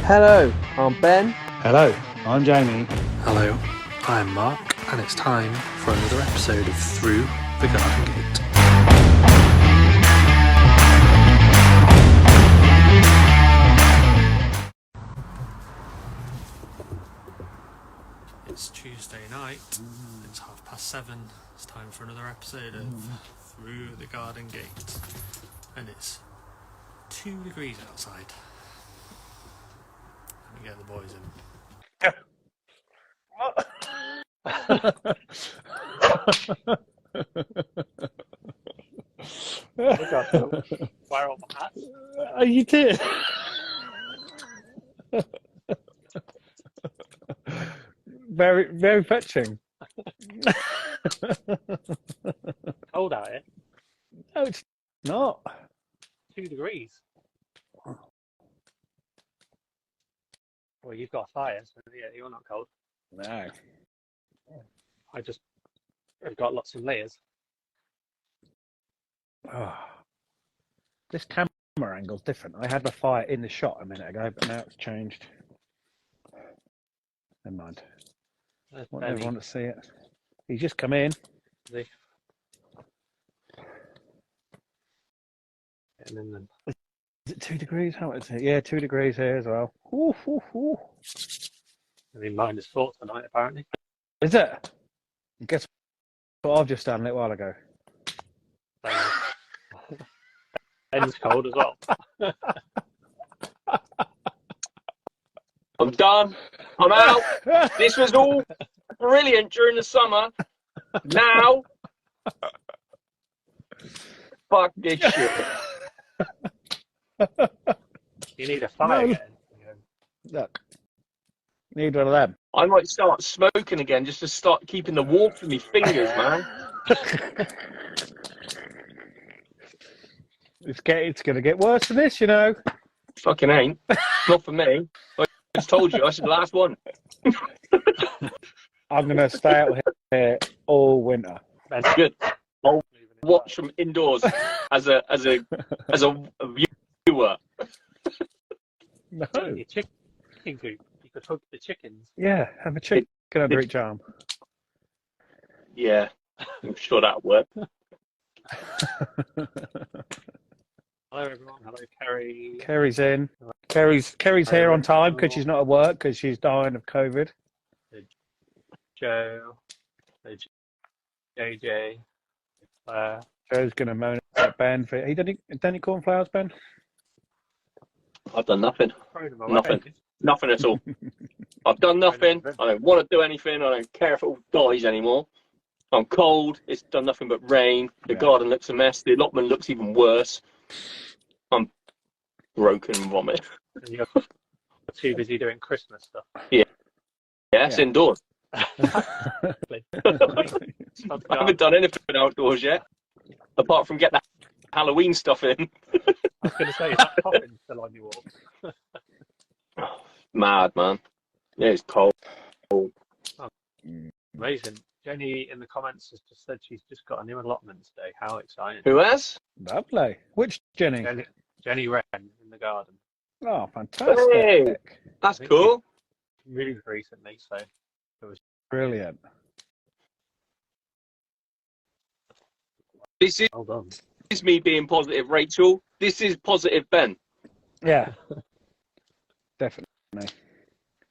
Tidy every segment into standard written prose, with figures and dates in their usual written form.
Hello, I'm Ben. Hello, I'm Jamie. Hello, I'm Mark, and it's time for another episode of Through the Garden Gate. It's Tuesday night, it's 7:30, it's time for another episode of Through the Garden Gate, and it's 2 degrees outside. Let me get the boys in. Fire off my hat. Oh, you did? Very, very fetching. Cold out here. No, it's not. 2 degrees. Well, you've got a fire, so yeah, you're not cold. No. I've got lots of layers. Oh. This camera angle's different. I had my fire in the shot a minute ago, but now it's changed. Never mind. I want everyone to see it. He's just come in. And then Is it 2 degrees? How is it? Yeah, 2 degrees here as well. Ooh, ooh, ooh. I mean, -4 tonight, apparently. Is it? Guess what I've just done a little while ago. Ben's cold as well. I'm done. I'm out. This was all brilliant during the summer. Now, fuck this shit. You need a fire No. again. Look. Need one of them. I might start smoking again just to start keeping the warmth in my fingers, man. It's going to get worse than this, you know. Fucking ain't. Not for me. I just told you, I said the last one. I'm going to stay out here all winter. Ben's Good. I'll watch from indoors as a viewer. No. your chicken coop. You could hug the chickens. Yeah, have a chicken under each arm. Yeah, I'm sure that'll work. Hello, everyone. Hello, Kerry. Kerry's in. Kerry's here on time because she's not at work because she's dying of COVID. Joe. JJ. Joe's going to moan at Ben. He done any cornflowers, Ben? I've done nothing. Nothing. Nothing at all. I've done nothing. I don't want to do anything. I don't care if it all dies anymore. I'm cold. It's done nothing but rain. The garden looks a mess. The allotment looks even worse. I'm broken and vomit. And you're too busy doing Christmas stuff. Yes, indoors. I haven't done anything outdoors yet, apart from get that Halloween stuff in. I was going to say, is that coffin still on your wall? Mad, man. Yeah, it's cold. Amazing. Jenny in the comments has just said she's just got a new allotment today. How exciting. Who has? Lovely. Which Jenny? Jenny Wren in the garden. Oh, fantastic. Hey, that's cool. Moved recently, so it was Brilliant. This well done. is me being positive, Rachel. This is positive, Ben. Yeah, definitely.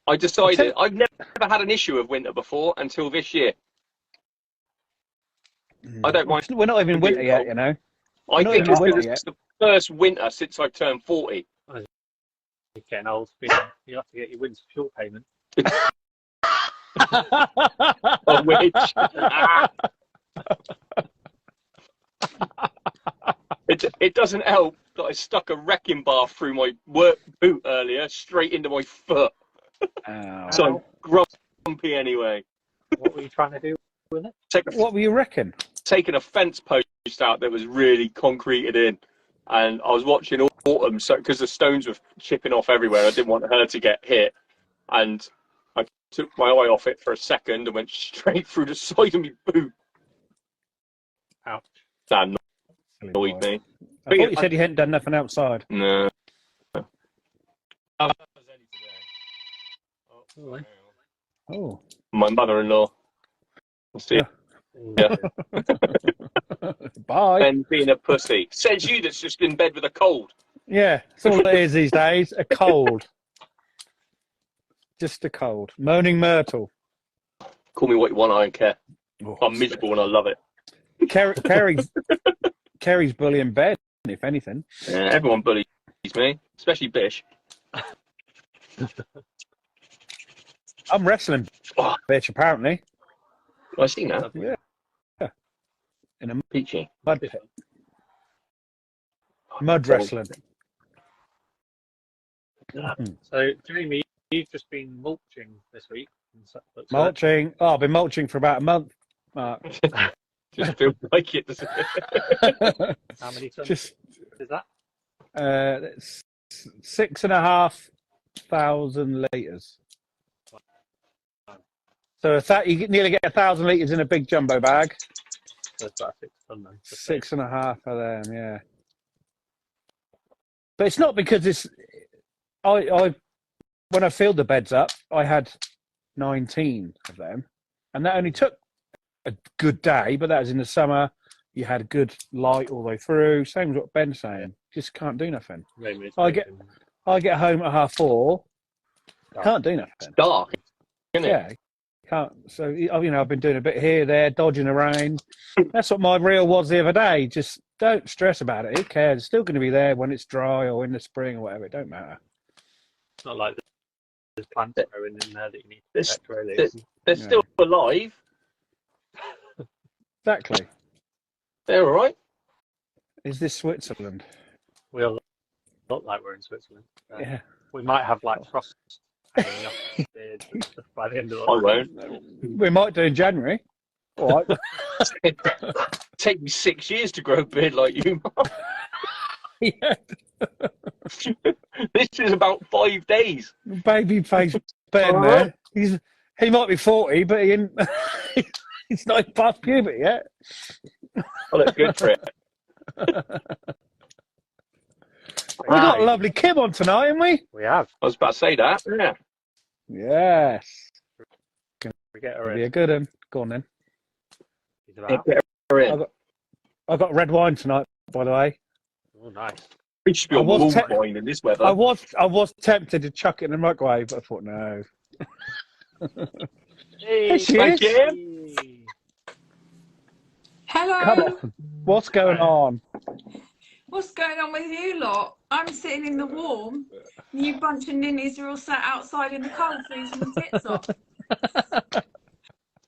I decided I've never had an issue of winter before until this year. I don't mind. We're not even winter yet, you know. I not think even winter it's the first winter since I turned 40. You're getting old. You have to get your winter fuel payment. Of which it doesn't help that I stuck a wrecking bar through my work boot earlier, straight into my foot. Ow. So I'm grumpy anyway. What were you trying to do with it? What were you reckon? Taking a fence post out that was really concreted in, and I was watching Autumn, so because the stones were chipping off everywhere, I didn't want her to get hit, and I took my eye off it for a second and went straight through the side of my boot. Ouch. That annoyed me. I thought you said you hadn't done nothing outside. No. Really? Oh. My mother-in-law. We'll see. Yeah. Bye. Ben being a pussy. Says you that's just in bed with a cold. Yeah, that's all it is these days. A cold. Just a cold. Moaning Myrtle. Call me what you want, I don't care. Oh, I'm miserable and I love it. Kerry's bullying Ben, if anything. Yeah, everyone bullies me, especially Bish. I'm wrestling, Oh, bitch, apparently. I seen that. Yeah. In a Peachy. mud pit. Mud wrestling. So, Jamie, you've just been mulching this week. Mulching. Oh, I've been mulching for about a month, Mark. Just feels like it, doesn't it? How many tons Just is that? it's 6,500 litres. So you nearly get 1,000 litres in a big jumbo bag. So it's about 6 tons. Then. 6.5 of them, yeah. But it's not because it's. I when I filled the beds up, I had 19 of them, and that only took a good day. But that was in the summer. You had a good light all the way through. Same as what Ben's saying. Just can't do nothing. I get home at 4:30. Can't do nothing. It's dark, isn't it? Yeah, can't. So I've been doing a bit here, there, dodging around. That's what my reel was the other day. Just don't stress about it. Who cares? It's still going to be there when it's dry or in the spring or whatever. It don't matter. It's not like there's plants growing in there that you need to protect, really. They're still alive. Exactly. They're all right. Is this Switzerland? We all look like we're in Switzerland. Yeah. We might have like frost hanging off the beard and stuff by the end of the I won't. We might do in January. All right. Take me 6 years to grow a beard like you, Mark. Yeah. This is about 5 days. Baby face Ben there. He might be 40, but he's not past puberty yet. I look good for it. We got a lovely Kim on tonight, haven't we? We have. I was about to say that. Yeah. Yes. We get her Be in. a good one. Go on then. He's about. Get her in. I got red wine tonight, by the way. Oh, nice. We should be on wall wine in this weather. I was tempted to chuck it in the microwave, but I thought no. Hey, she is. Hello. Come on. What's going on? What's going on with you lot? I'm sitting in the warm. You bunch of ninnies are all sat outside in the cold freezing the tits off.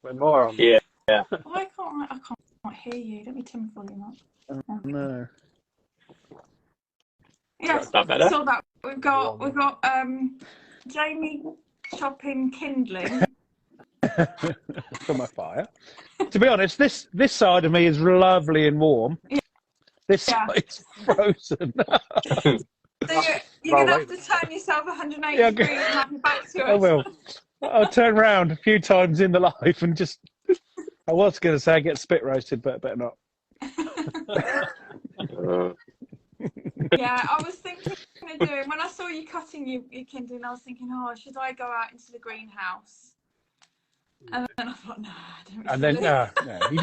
We're more on. Yeah. Why can't I can't hear you. Let me turn the volume up. No. Yes, That better? saw that. We've got Jamie chopping kindling. From my fire. To be honest, this side of me is lovely and warm. Yeah. This side's frozen. So you're going to have to turn yourself 180 degrees and have your back to us. I will. I'll turn round a few times in the life and just. I was going to say I get spit roasted, but better not. Yeah, I was thinking of doing, when I saw you cutting your kindling, I was thinking, oh, should I go out into the greenhouse? And then I thought, no, I don't. And then, no, you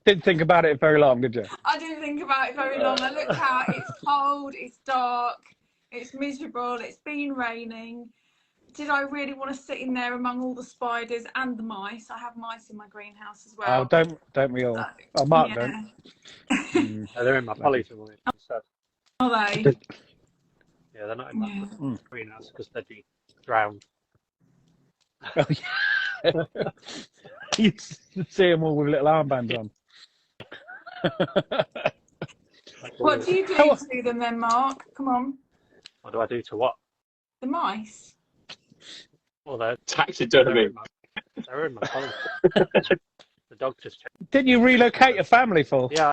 didn't think about it very long, did you? I didn't think about it very long. I looked out, it's cold, it's dark, it's miserable, it's been raining. Did I really want to sit in there among all the spiders and the mice? I have mice in my greenhouse as well. Oh, don't we all? Oh, Marc don't. They're in my polytunnel instead. Are they? Yeah, they're not in my greenhouse because they'd be drowned. Oh, yeah. You see them all with little armbands on. What do you do to them then, Marc? Come on. What do I do to what? The mice? Well, they're Taxidermy. They're in my polytunnel. The dog just checked. Didn't you relocate a family full? Yeah,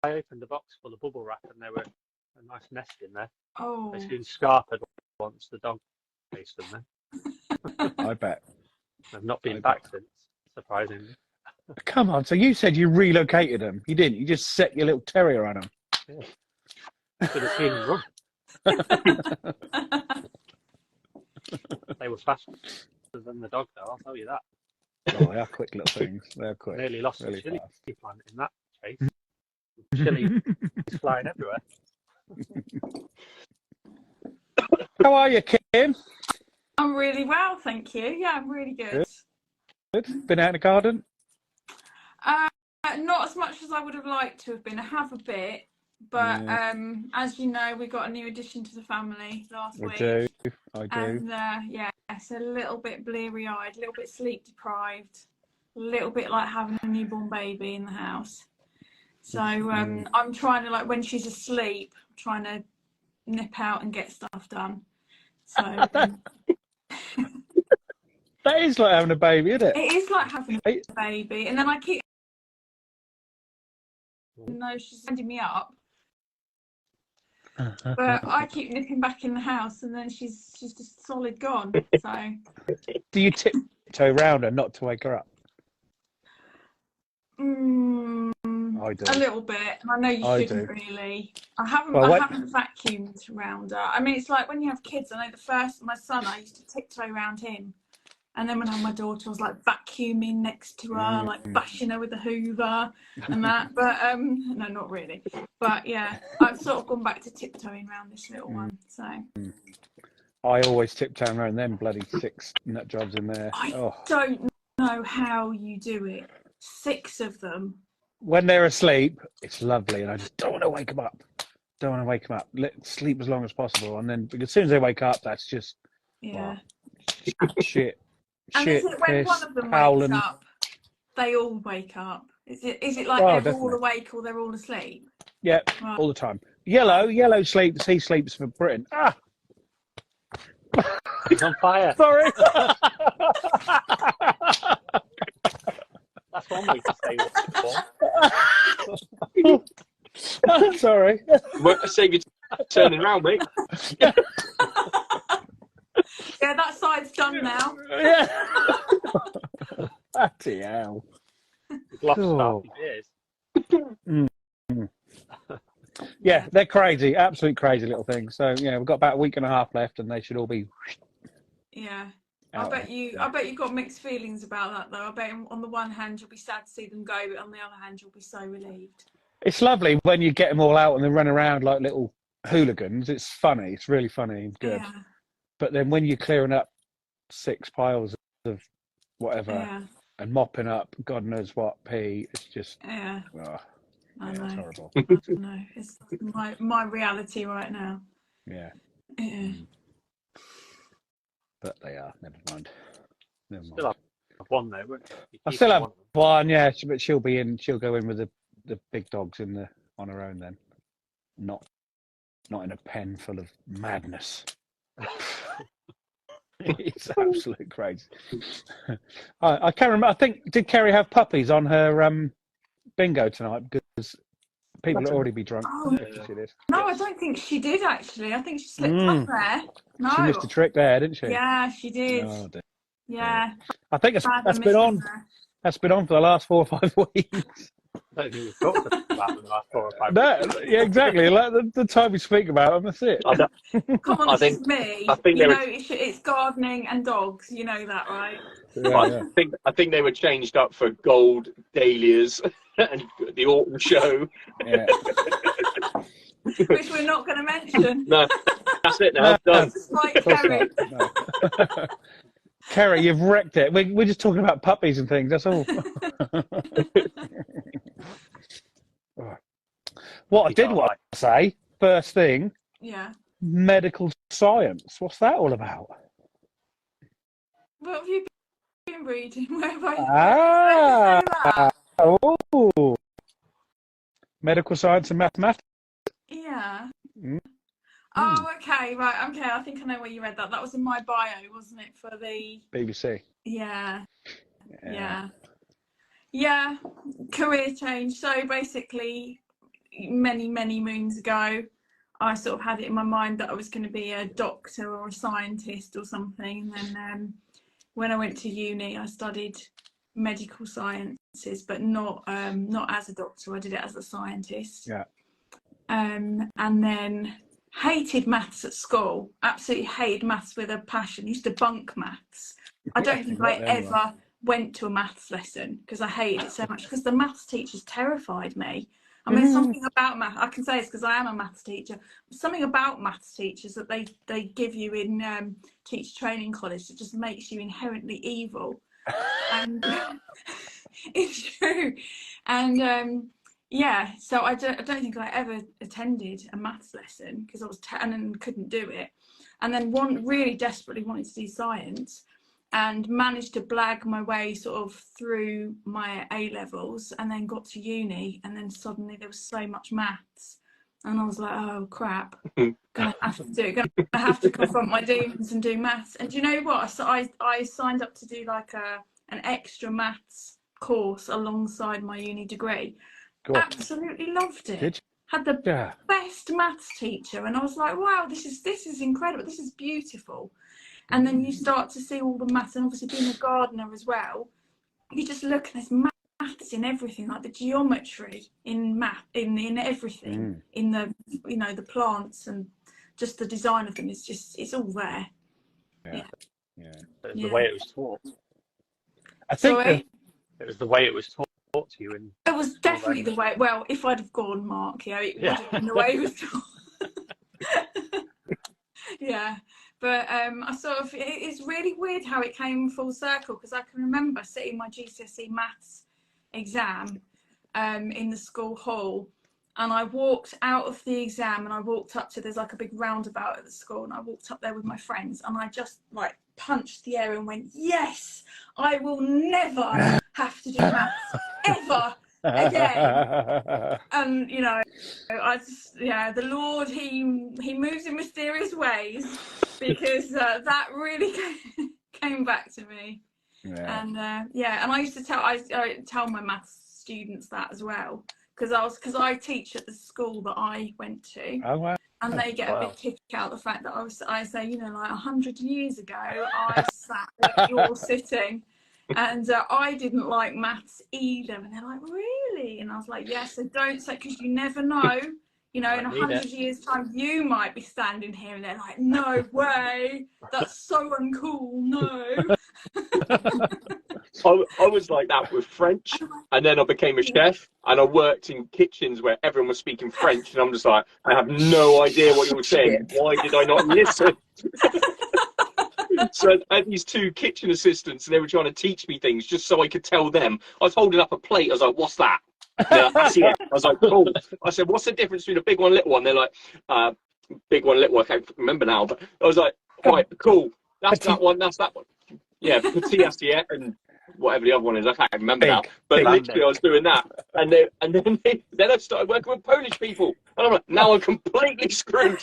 I opened the box full of bubble wrap and there were a nice nest in there. Oh. They soon scarpered once the dog faced them there. I bet. They've not been back since, surprisingly. Come on, so you said you relocated them. You didn't. You just set your little terrier on them. Yeah. Should have seen them run. They were faster than the dog, though. I'll tell you that. Oh, they are quick little things. They're quick. Nearly lost Really the chili fast. plant in that chase. Chili is flying everywhere. How are you, Kim? I'm really well, thank you. Yeah, I'm really good. Good. Been out in the garden? Not as much as I would have liked to have been. I have a bit, but as you know, we got a new addition to the family last week. I do. And yeah, it's a little bit bleary-eyed, a little bit sleep-deprived, a little bit like having a newborn baby in the house. So I'm trying to, like, when she's asleep, I'm trying to nip out and get stuff done. So that is like having a baby, isn't it? it is like having a baby, and then I keep. No, she's sending me up, but I keep nipping back in the house, and then she's just solid gone. So. Do you tiptoe around her not to wake her up? I do. A little bit, and I know you shouldn't really. I haven't vacuumed around her. I mean, it's like when you have kids. I know my son, I used to tiptoe around him, and then when I had my daughter, I was like vacuuming next to her, like bashing her with the Hoover and that. But no, not really. But yeah, I've sort of gone back to tiptoeing around this little one. So I always tiptoe around them bloody 6 nut jobs in there. I don't know how you do it. 6 of them. When they're asleep, it's lovely, and I just don't want to wake them up. Let sleep as long as possible, and then as soon as they wake up, that's just shit. And shit, is it when piss, one of them howling. wakes up, they all wake up? Is it like they're definitely. all awake or they're all asleep? Yeah, Right. all the time. Yellow sleeps. He sleeps for Britain. He's on fire. Sorry. That's one way to say it. Sorry. Won't save you turning around, mate. Yeah, that side's done now. Yeah. Bloody hell. He's lost half his ears. Yeah, they're crazy, absolute crazy little things. So yeah, we've got about a week and a half left, and they should all be. Yeah. I bet you've got mixed feelings about that, though. I bet on the one hand you'll be sad to see them go, but on the other hand you'll be so relieved. It's lovely when you get them all out and they run around like little hooligans. It's funny. It's really funny and good. Yeah. But then when you're clearing up 6 piles of whatever and mopping up God knows what pee, it's just I know. it's horrible. I know. It's my reality right now. Yeah. But they are. Never mind. Still have one though, won't you? I still have one, yeah. But she'll go in with the big dogs on her own then. Not in a pen full of madness. It's absolute crazy. I can't remember. I think, did Kerry have puppies on her bingo tonight? Because people will already be drunk. If she did. No, I don't think she did actually. I think she slipped up there. No. She missed a trick there, didn't she? Yeah, she did. Oh, dear. Yeah. I think that's been on. That's been on for the last 4 or 5 weeks. I don't think we've talked about the last 4 or 5 No, yeah, exactly. Like the time we speak about them, that's it. Come on, this is me. It's gardening and dogs. You know that, right? Yeah. I think they were changed up for gold dahlias and the autumn show. Yeah. Which we're not going to mention. No, that's it now. Done. Like Kerry. No. Kerry, you've wrecked it. We're just talking about puppies and things. That's all. What I did want to say, first thing, medical science. What's that all about? What have you been reading? Where have I? Oh, medical science and mathematics. Yeah. Oh, okay, right. Okay, I think I know where you read that. That was in my bio, wasn't it, for the BBC? Yeah. Career change. So basically, many moons ago, I sort of had it in my mind that I was going to be a doctor or a scientist or something. And then when I went to uni, I studied medical sciences, but not as a doctor. I did it as a scientist. Yeah. And then hated maths at school. Absolutely hated maths with a passion. Used to bunk maths. I don't think I ever went to a maths lesson because I hated it so much, because the maths teachers terrified me. I mean, something about math, I can say this because I am a maths teacher, something about maths teachers that they give you in teacher training college that just makes you inherently evil. And it's true. And yeah, so I don't think I ever attended a maths lesson because I was and then couldn't do it. And then really desperately wanted to do science, and managed to blag my way sort of through my A levels, and then got to uni, and then suddenly there was so much maths, and I was like, oh crap, gonna have to confront my demons and do maths. And do you know what? So I signed up to do like an extra maths course alongside my uni degree. Cool. Absolutely loved it. Had the best maths teacher, and I was like, wow, this is incredible. This is beautiful. And then you start to see all the maths, and obviously being a gardener as well, you just look and there's maths in everything, like the geometry in in everything, in the the plants, and just the design of them is just, it's all there. Yeah. It was the way it was taught. I think it was the way it was taught to you. And it was definitely the way. Well, if I'd have gone, Mark, it would have been the way it was taught. Yeah. But I sort of, it's really weird how it came full circle, because I can remember sitting my GCSE maths exam in the school hall, and I walked out of the exam and I walked up to, there's like a big roundabout at the school, and I walked up there with my friends, and I just like punched the air and went, yes, I will never have to do maths ever again. And I just, the Lord, he moves in mysterious ways, because that really came back to me. And and I used to tell my maths students that as well, because I teach at the school that I went to. Oh wow. And they get a big kick out the fact that I say, like 100 years ago I sat where you're sitting, and I didn't like maths either. And they're like, really? And I was like, yes, so don't say, because you never know, in 100 years time you might be standing here. And they're like, no way, that's so uncool, no. I was like that with French, and then I became a chef, and I worked in kitchens where everyone was speaking French, and I'm just like, I have no idea what you were saying. Why did I not listen? So I had these two kitchen assistants, and they were trying to teach me things just so I could tell them. I was holding up a plate. I was like, what's that? I see it. I was like, cool. I said, what's the difference between a big one and a little one? They're like, big one, little one. I can't remember now, but I was like, right, cool. That's that one. That's that one. Yeah, petit assiette and whatever the other one is. I can't remember now. But literally, I was doing that, and then I started working with Polish people, and I'm like, now I'm completely screwed.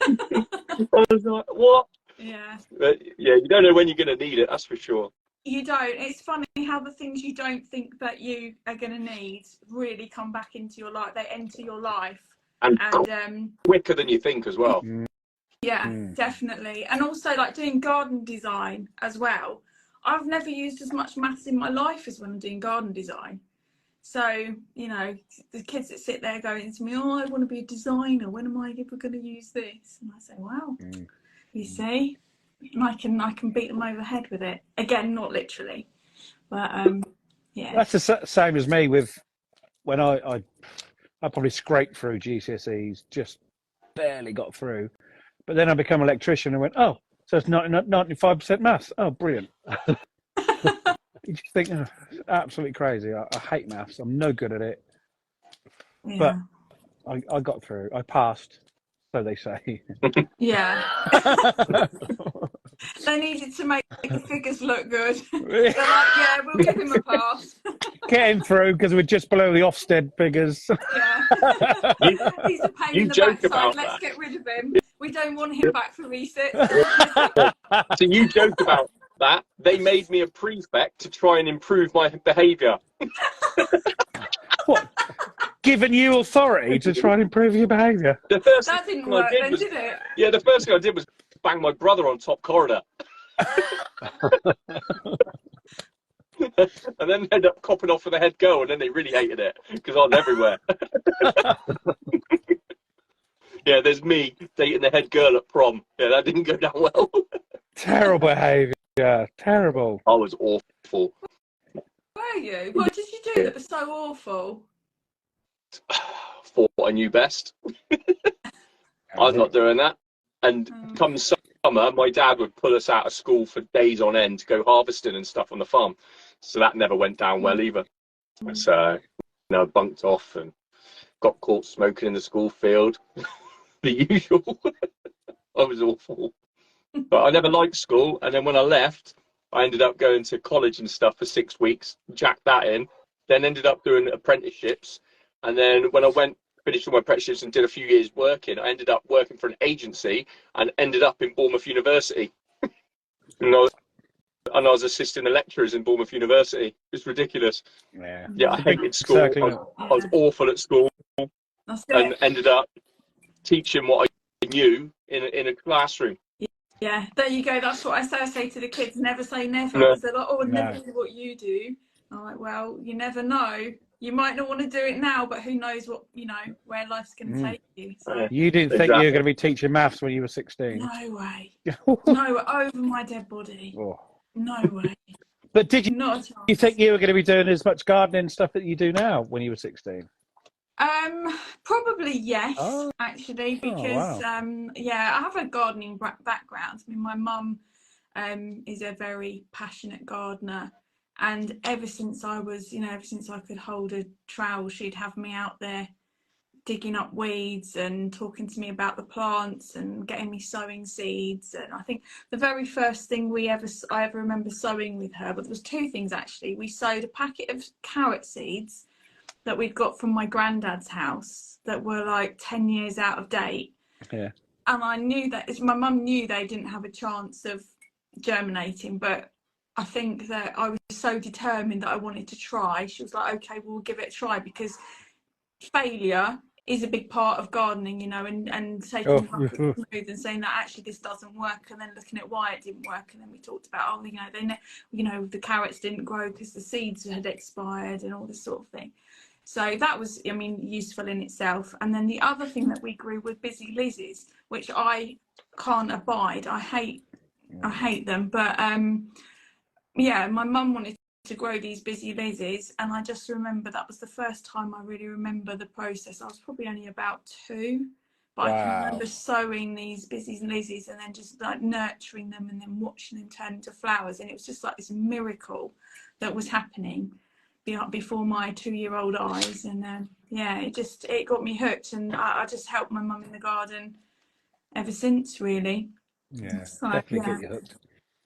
I was like, what? Yeah. But yeah, you don't know when you're going to need it. That's for sure. You don't. It's funny how the things you don't think that you are going to need really come back into your life. They enter your life, and quicker than you think as well. Yeah, definitely. And also, like doing garden design as well. I've never used as much maths in my life as when I'm doing garden design. So, the kids that sit there going to me, oh, I want to be a designer. When am I ever going to use this? And I say, wow, you see, and I can beat them over the head with it. Again, not literally, but yeah. That's the same as me with when I probably scraped through GCSEs, just barely got through. But then I become an electrician and went, oh, so it's 95% maths. Oh, brilliant. You just think, oh, absolutely crazy. I hate maths. I'm no good at it. Yeah. But I got through. I passed, so they say. Yeah. They needed to make the figures look good. They're like, yeah, we'll give him a pass. Getting through because we're just below the Ofsted figures. Yeah. He's a pain in the backside. Let's get rid of him. We don't want him back for resit. So you joke about that. They made me a prefect to try and improve my behaviour. What? Giving you authority to try and improve your behaviour? That didn't work then, did it? Yeah, the first thing I did was bang my brother on top corridor. And then ended up copping off with the head girl, and then they really hated it because I was everywhere. Yeah, there's me dating the head girl at prom. Yeah, that didn't go down well. Terrible behaviour. Terrible. I was awful. Were you? What did you do that was so awful? Thought I knew best. I was not doing that. And come summer, my dad would pull us out of school for days on end to go harvesting and stuff on the farm. So that never went down well either. So, bunked off and got caught smoking in the school field. The usual. I was awful. But I never liked school. And then when I left, I ended up going to college and stuff for 6 weeks, jacked that in, then ended up doing apprenticeships. And then when I finished all my apprenticeships and did a few years working, I ended up working for an agency and ended up in Bournemouth University. and I was assisting the lecturers in Bournemouth University. It's ridiculous. Yeah, I hated school. I was awful at school and ended up teaching what I knew in a classroom. Yeah, there you go. That's what I say to the kids. Never say never. Because they're like, oh, I'd never do what you do. I'm like, well, you never know. You might not want to do it now, but who knows what, where life's going to take you. So. You didn't think you were going to be teaching maths when you were 16? No way. No, over my dead body. Oh. No way. But did you think you were going to be doing as much gardening stuff that you do now when you were 16? Probably yes, actually, because I have a gardening background. I mean, my mum is a very passionate gardener, and ever since I was, ever since I could hold a trowel, she'd have me out there digging up weeds and talking to me about the plants and getting me sowing seeds. And I think the very first thing I ever remember sowing with her, but there was two things actually. We sowed a packet of carrot seeds that we'd got from my granddad's house that were like 10 years out of date. Yeah. And I knew that my mum knew they didn't have a chance of germinating, but I think that I was so determined that I wanted to try. She was like, okay, we'll give it a try, because failure is a big part of gardening, and taking smooth and saying that actually this doesn't work, and then looking at why it didn't work. And then we talked about, the carrots didn't grow because the seeds had expired and all this sort of thing. So that was, useful in itself. And then the other thing that we grew were busy lizzies, which I can't abide. I hate them. But my mum wanted to grow these busy lizzies, and I just remember that was the first time I really remember the process. I was probably only about 2, but I can remember sowing these busy lizzies and then just like nurturing them and then watching them turn into flowers. And it was just like this miracle that was happening before my 2-year-old eyes. And it got me hooked, and I just helped my mum in the garden ever since, really. Definitely get you hooked.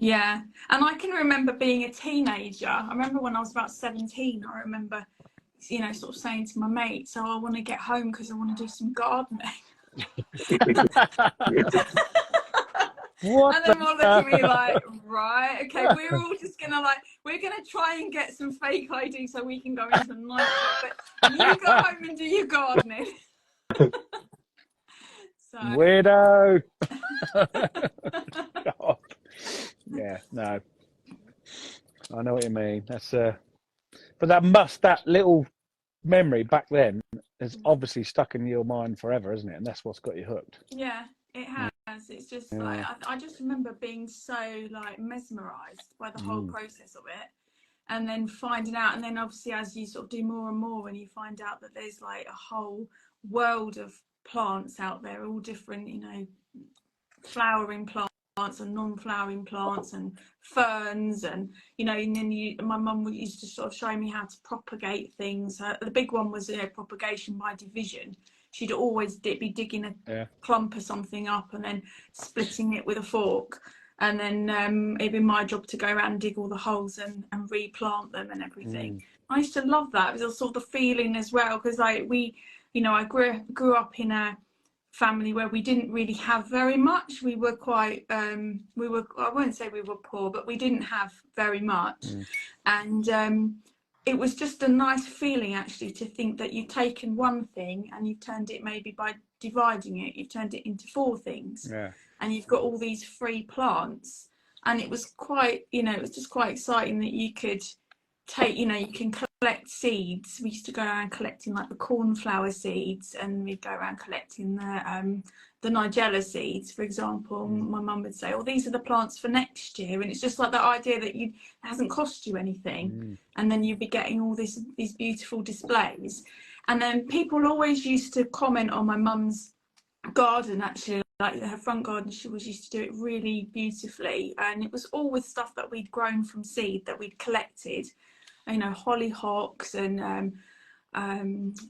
Yeah, and I can remember being a teenager. I remember when I was about 17, I remember, sort of saying to my mates, I want to get home because I want to do some gardening. What? And then all look at me like, right, okay, we're all just we're gonna try and get some fake ID so we can go into the nightclub, but you go home and do your gardening. So. Weirdo. God. Yeah, no. I know what you mean. That's but that little memory back then is obviously stuck in your mind forever, isn't it? And that's what's got you hooked. Yeah, it has. It's just like I just remember being so mesmerized by the whole process of it, and then finding out, and then obviously as you sort of do more and more, and you find out that there's like a whole world of plants out there, all different, flowering plants and non-flowering plants and ferns, and and then my mum used to sort of show me how to propagate things. The big one was propagation by division. She'd always be digging a clump of something up and then splitting it with a fork, and then it'd be my job to go around and dig all the holes and replant them and everything. I used to love that. It was sort of the feeling as well, because I grew up in a family where we didn't really have very much. We were quite I won't say we were poor, but we didn't have very much. And it was just a nice feeling actually to think that you've taken one thing and you've turned it, maybe by dividing it, you've turned it into 4 things, and you've got all these free plants. And it was quite, it was just quite exciting that you could take, you can collect seeds. We used to go around collecting like the cornflower seeds, and we'd go around collecting the nigella seeds, for example. My mum would say, "Oh, these are the plants for next year," and it's just like the idea that it hasn't cost you anything, and then you'd be getting all these beautiful displays. And then people always used to comment on my mum's garden, actually, like her front garden. She was used to do it really beautifully, and it was all with stuff that we'd grown from seed that we'd collected, you know, hollyhocks and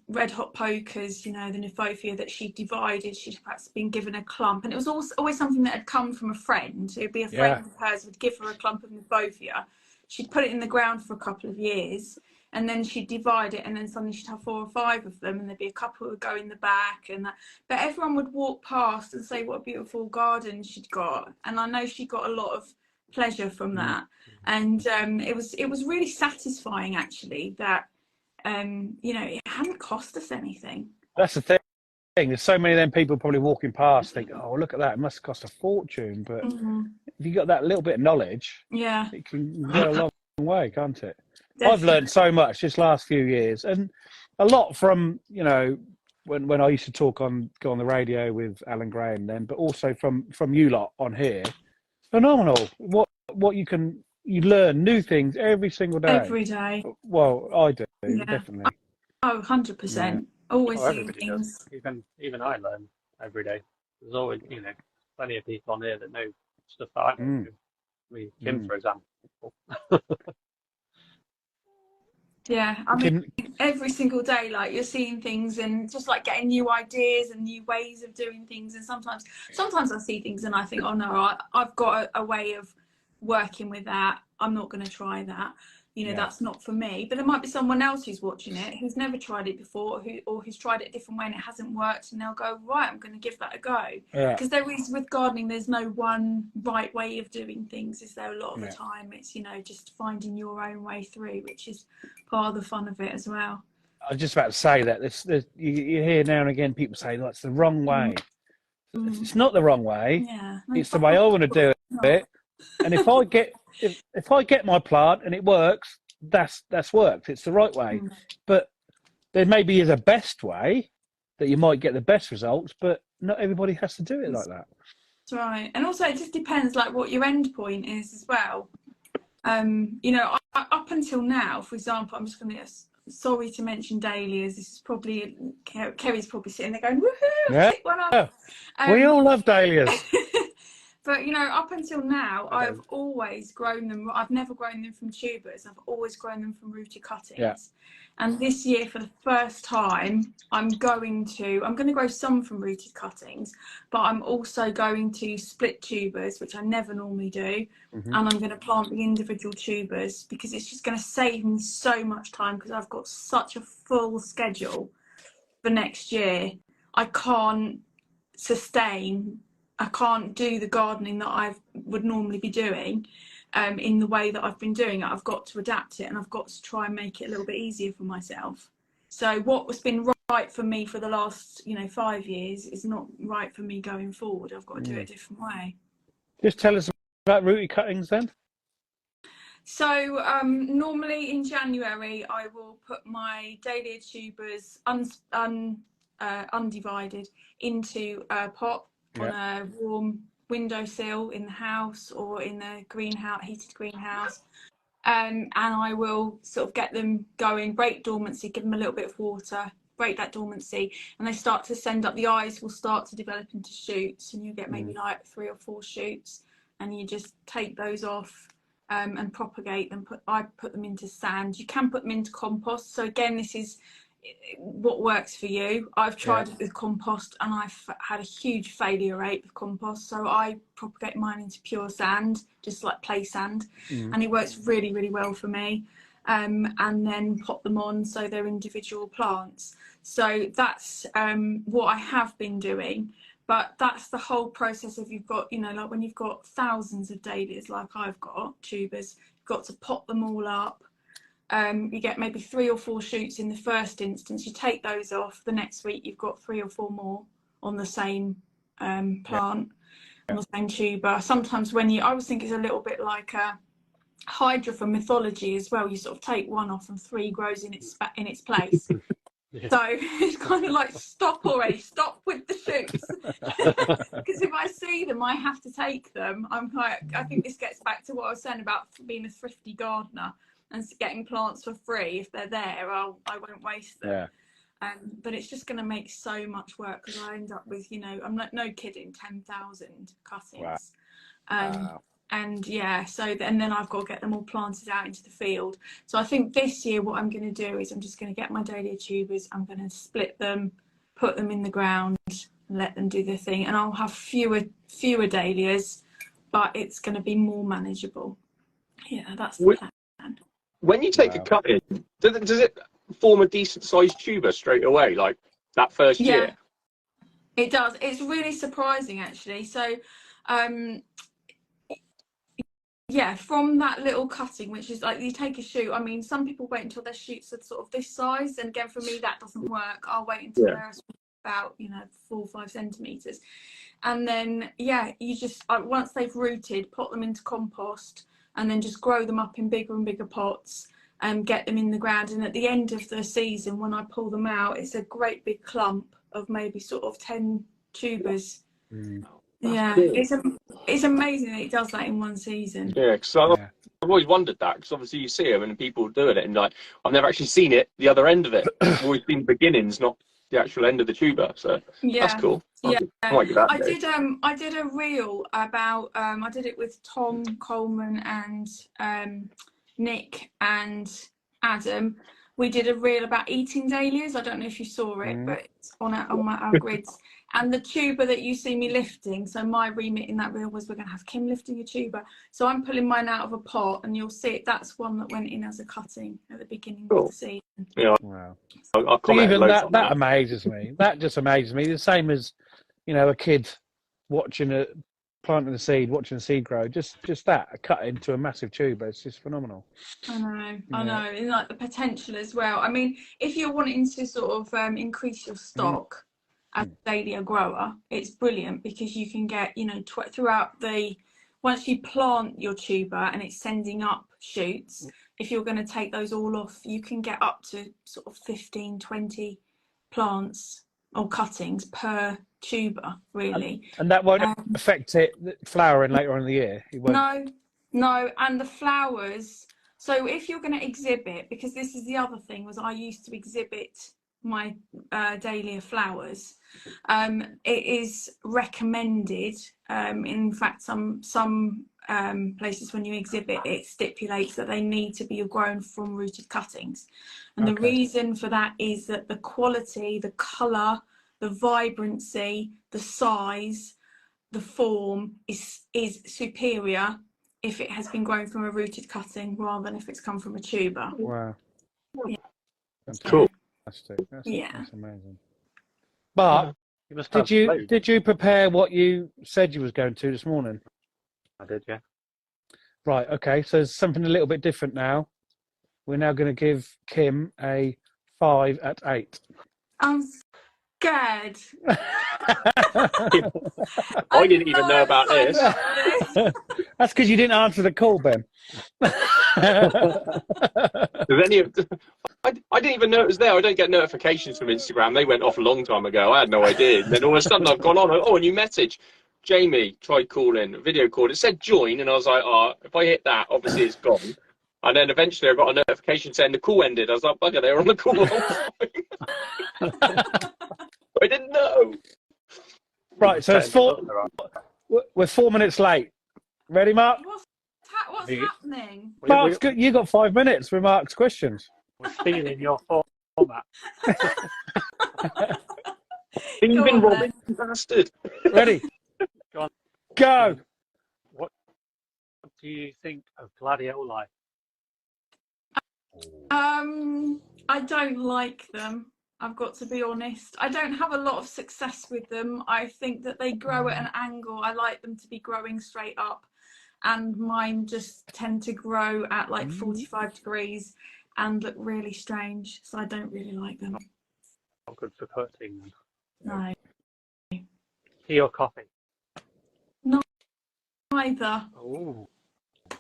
red hot pokers, you know, the Nephofia that she divided. She'd perhaps been given a clump, and it was always something that had come from a friend. It would be a friend of hers would give her a clump of Nephofia. She'd put it in the ground for a couple of years, and then she'd divide it, and then suddenly she'd have 4 or 5 of them, and there'd be a couple who would go in the back, and that. But everyone would walk past and say what a beautiful garden she'd got, and I know she got a lot of pleasure from that. And it was really satisfying, actually, that you know, it hadn't cost us anything. That's the thing. There's so many of them people probably walking past think, "Oh, look at that, it must cost a fortune." But if you got that little bit of knowledge, it can go a long way, can't it? Definitely. I've learned so much this last few years, and a lot from, you know, when I used to go on the radio with Alan Graham then, but also from you lot on here. Phenomenal. What you learn new things every single day. Every day. Well, I do, definitely. Oh, 100%. Always new things. Even I learn every day. There's always, you know, plenty of people on here that know stuff that I don't know. I mean, Kim, for example. Yeah, I mean, every single day, like, you're seeing things and just like getting new ideas and new ways of doing things. And sometimes I see things and I think, oh no, I've got a way of working with that. I'm not going to try that. You know, that's not for me. But there might be someone else who's watching it who's never tried it before, or who's tried it a different way and it hasn't worked, and they'll go, right, I'm going to give that a go. Because there is, with gardening, there's no one right way of doing things, is there? A lot of the time it's, you know, just finding your own way through, which is part of the fun of it as well. I was just about to say that you hear now and again people say, that's the wrong way. It's not the wrong way. It's the way I want to do it. And if I get my plant and it works, that's worked. It's the right way. But there maybe is a best way that you might get the best results, but not everybody has to do it like that. That's right. And also it just depends like what your end point is as well. You know, up until now, for example, I'm just going to, sorry to mention dahlias. This is probably, Kerry's probably sitting there going, woohoo, pick one up. We all love dahlias. But, you know, up until now, I've always grown them. I've never grown them from tubers. I've always grown them from rooted cuttings. And this year, for the first time, I'm going to grow some from rooted cuttings, but I'm also going to split tubers, which I never normally do. And I'm going to plant the individual tubers because it's just going to save me so much time, because I've got such a full schedule for next year. I can't do the gardening that I would normally be doing in the way that I've been doing it. I've got to adapt it, and I've got to try and make it a little bit easier for myself. So what's been right for me for the last, you know, 5 years is not right for me going forward. I've got to do it a different way. Just tell us about rooted cuttings then. So normally in January, I will put my dahlia tubers undivided into a pot on a warm windowsill in the house or in the greenhouse, heated greenhouse, and I will sort of get them going, break dormancy, give them a little bit of water, break that dormancy, and they start to send up. The eyes will start to develop into shoots, and you get maybe like 3 or 4 shoots, and you just take those off and propagate them. I put them into sand. You can put them into compost. So again, this is what works for you. I've tried it with compost, and I've had a huge failure rate with compost, so I propagate mine into pure sand, just like play sand, and it works really, really well for me. And then pop them on so they're individual plants. So that's what I have been doing. But that's the whole process. If you've got, you know, like when you've got thousands of dahlias like I've got, tubers, you've got to pot them all up. You get maybe 3 or 4 shoots in the first instance. You take those off. The next week you've got 3 or 4 more on the same plant, on the same tuber. Sometimes I always think it's a little bit like hydra from mythology as well. You sort of take one off and 3 grows in its place. Yeah. So it's kind of like, stop already, stop with the shoots. Because if I see them, I have to take them. I think this gets back to what I was saying about being a thrifty gardener and getting plants for free. If they're there, I won't waste them. Yeah. But it's just going to make so much work, because I end up with, you know, I'm not, no kidding, 10,000 cuttings. Wow. And yeah, and then I've got to get them all planted out into the field. So I think this year what I'm going to do is I'm just going to get my dahlia tubers, I'm going to split them, put them in the ground and let them do their thing, and I'll have fewer dahlias, but it's going to be more manageable. Yeah, that's the plan. When you take a cutting, does it form a decent sized tuber straight away, like that first year? It does. It's really surprising, actually. So yeah, from that little cutting, which is like, you take a shoot. I mean, some people wait until their shoots are sort of this size, and again, for me, that doesn't work. I'll wait until they're about, you know, 4 or 5 centimeters, and then you just once they've rooted, put them into compost, and then just grow them up in bigger and bigger pots and get them in the ground. And at the end of the season, when I pull them out, it's a great big clump of maybe sort of 10 tubers. Yeah, cool. It's amazing that it does that in one season. Yeah, because I've always wondered that, because obviously you see them and people doing it, and like, I've never actually seen it, the other end of it. I've always seen beginnings, not the actual end of the tuber. So that's cool. I did a reel about I did it with Tom Coleman and Nick and Adam. We did a reel about eating dahlias. I don't know if you saw it, but it's on our grids. And the tuber that you see me lifting, so my remit in that reel was, we're going to have Kim lifting a tuber. So I'm pulling mine out of a pot, and you'll see it. That's one that went in as a cutting at the beginning of the season. Yeah. Wow. I'll comment even that that amazes me. That just amazes me. The same as, you know, a kid watching planting the seed, watching the seed grow. Just that cut into a massive tuber. It's just phenomenal. I know, and like the potential as well. I mean, if you're wanting to sort of increase your stock as a dahlia grower, it's brilliant, because you can get, you know, throughout once you plant your tuber and it's sending up shoots, if you're going to take those all off, you can get up to sort of 15, 20 plants or cuttings per tuber, really. And that won't affect it flowering later on in the year? It won't. No, and the flowers, so if you're going to exhibit, because this is the other thing, was I used to exhibit my dahlia flowers. It is recommended, in fact some places, when you exhibit, it stipulates that they need to be grown from rooted cuttings, and the reason for that is that the quality, the colour, the vibrancy, the size, the form is superior if it has been grown from a rooted cutting rather than if it's come from a tuber. Wow. Yeah. Cool. That's amazing. But did you prepare what you said you was going to this morning? I did, yeah. Right, okay, so there's something a little bit different now. We're now going to give Kim a 5 out of 8. I'm scared. I didn't even know about this. That's because you didn't answer the call, Ben. I didn't even know it was there. I don't get notifications from Instagram. They went off a long time ago. I had no idea. And then all of a sudden I've gone on. Oh, a new message. Jamie tried calling, video call. It said join, and I was like, oh, if I hit that, obviously it's gone. And then eventually I got a notification saying the call ended. I was like, bugger, they were on the call the whole time. I didn't know. Right, so we're 4 minutes late. Ready, Mark? What's happening? Mark's good. You got 5 minutes for Mark's questions. We're stealing your format. Thieving Robin bastard. Ready? Go. What do you think of gladioli? I don't like them. I've got to be honest. I don't have a lot of success with them. I think that they grow at an angle. I like them to be growing straight up, and mine just tend to grow at like 45 degrees and look really strange. So I don't really like them. Not good for cutting. No. Tea or coffee? Not either. Oh.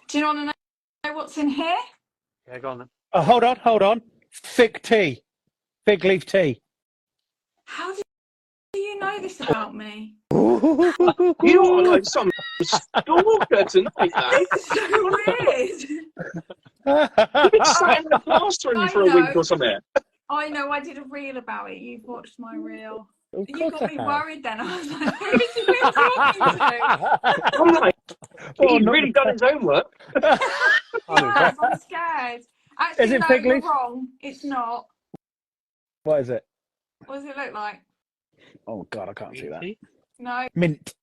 Do you want to know what's in here? Yeah, go on then. Oh, hold on. Fig tea. Fig leaf tea. How do you know this about me? You are like some stalker tonight, man. This is so weird. You've been sat in the classroom I for a know. week or something. I know, I did a reel about it. You've watched my reel. Of You course got me I have. worried then. I was like, who is he really talking to? I'm like, Oh, he's not really done his homework. Yes, I'm scared. Actually, Is it no, fig you're leaf? wrong. It's not. What is it? What does it look like? Oh, God, I can't see that. No, Mint.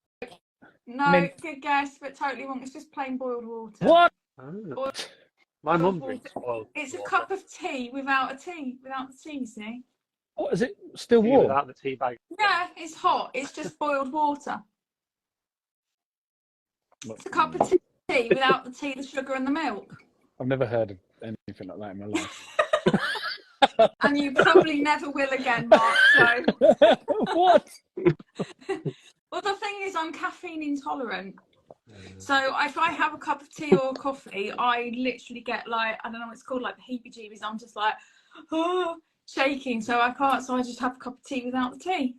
no, Mint. good guess, but totally wrong. It's just plain boiled water. What? Oh. My mum drinks boiled It's a water. cup of tea without the tea, see? What is it? Still Tea warm? without the tea bag. Yeah, it's hot. It's just boiled water. It's a cup of tea without the tea, the sugar and the milk. I've never heard of anything like that in my life. And you probably never will again, Mark. So, What? well, the thing is, I'm caffeine intolerant. So if I have a cup of tea or coffee, I literally get like, I don't know what it's called, like the heebie-jeebies. I'm just like, oh, shaking. So I can't. So I just have a cup of tea without the tea.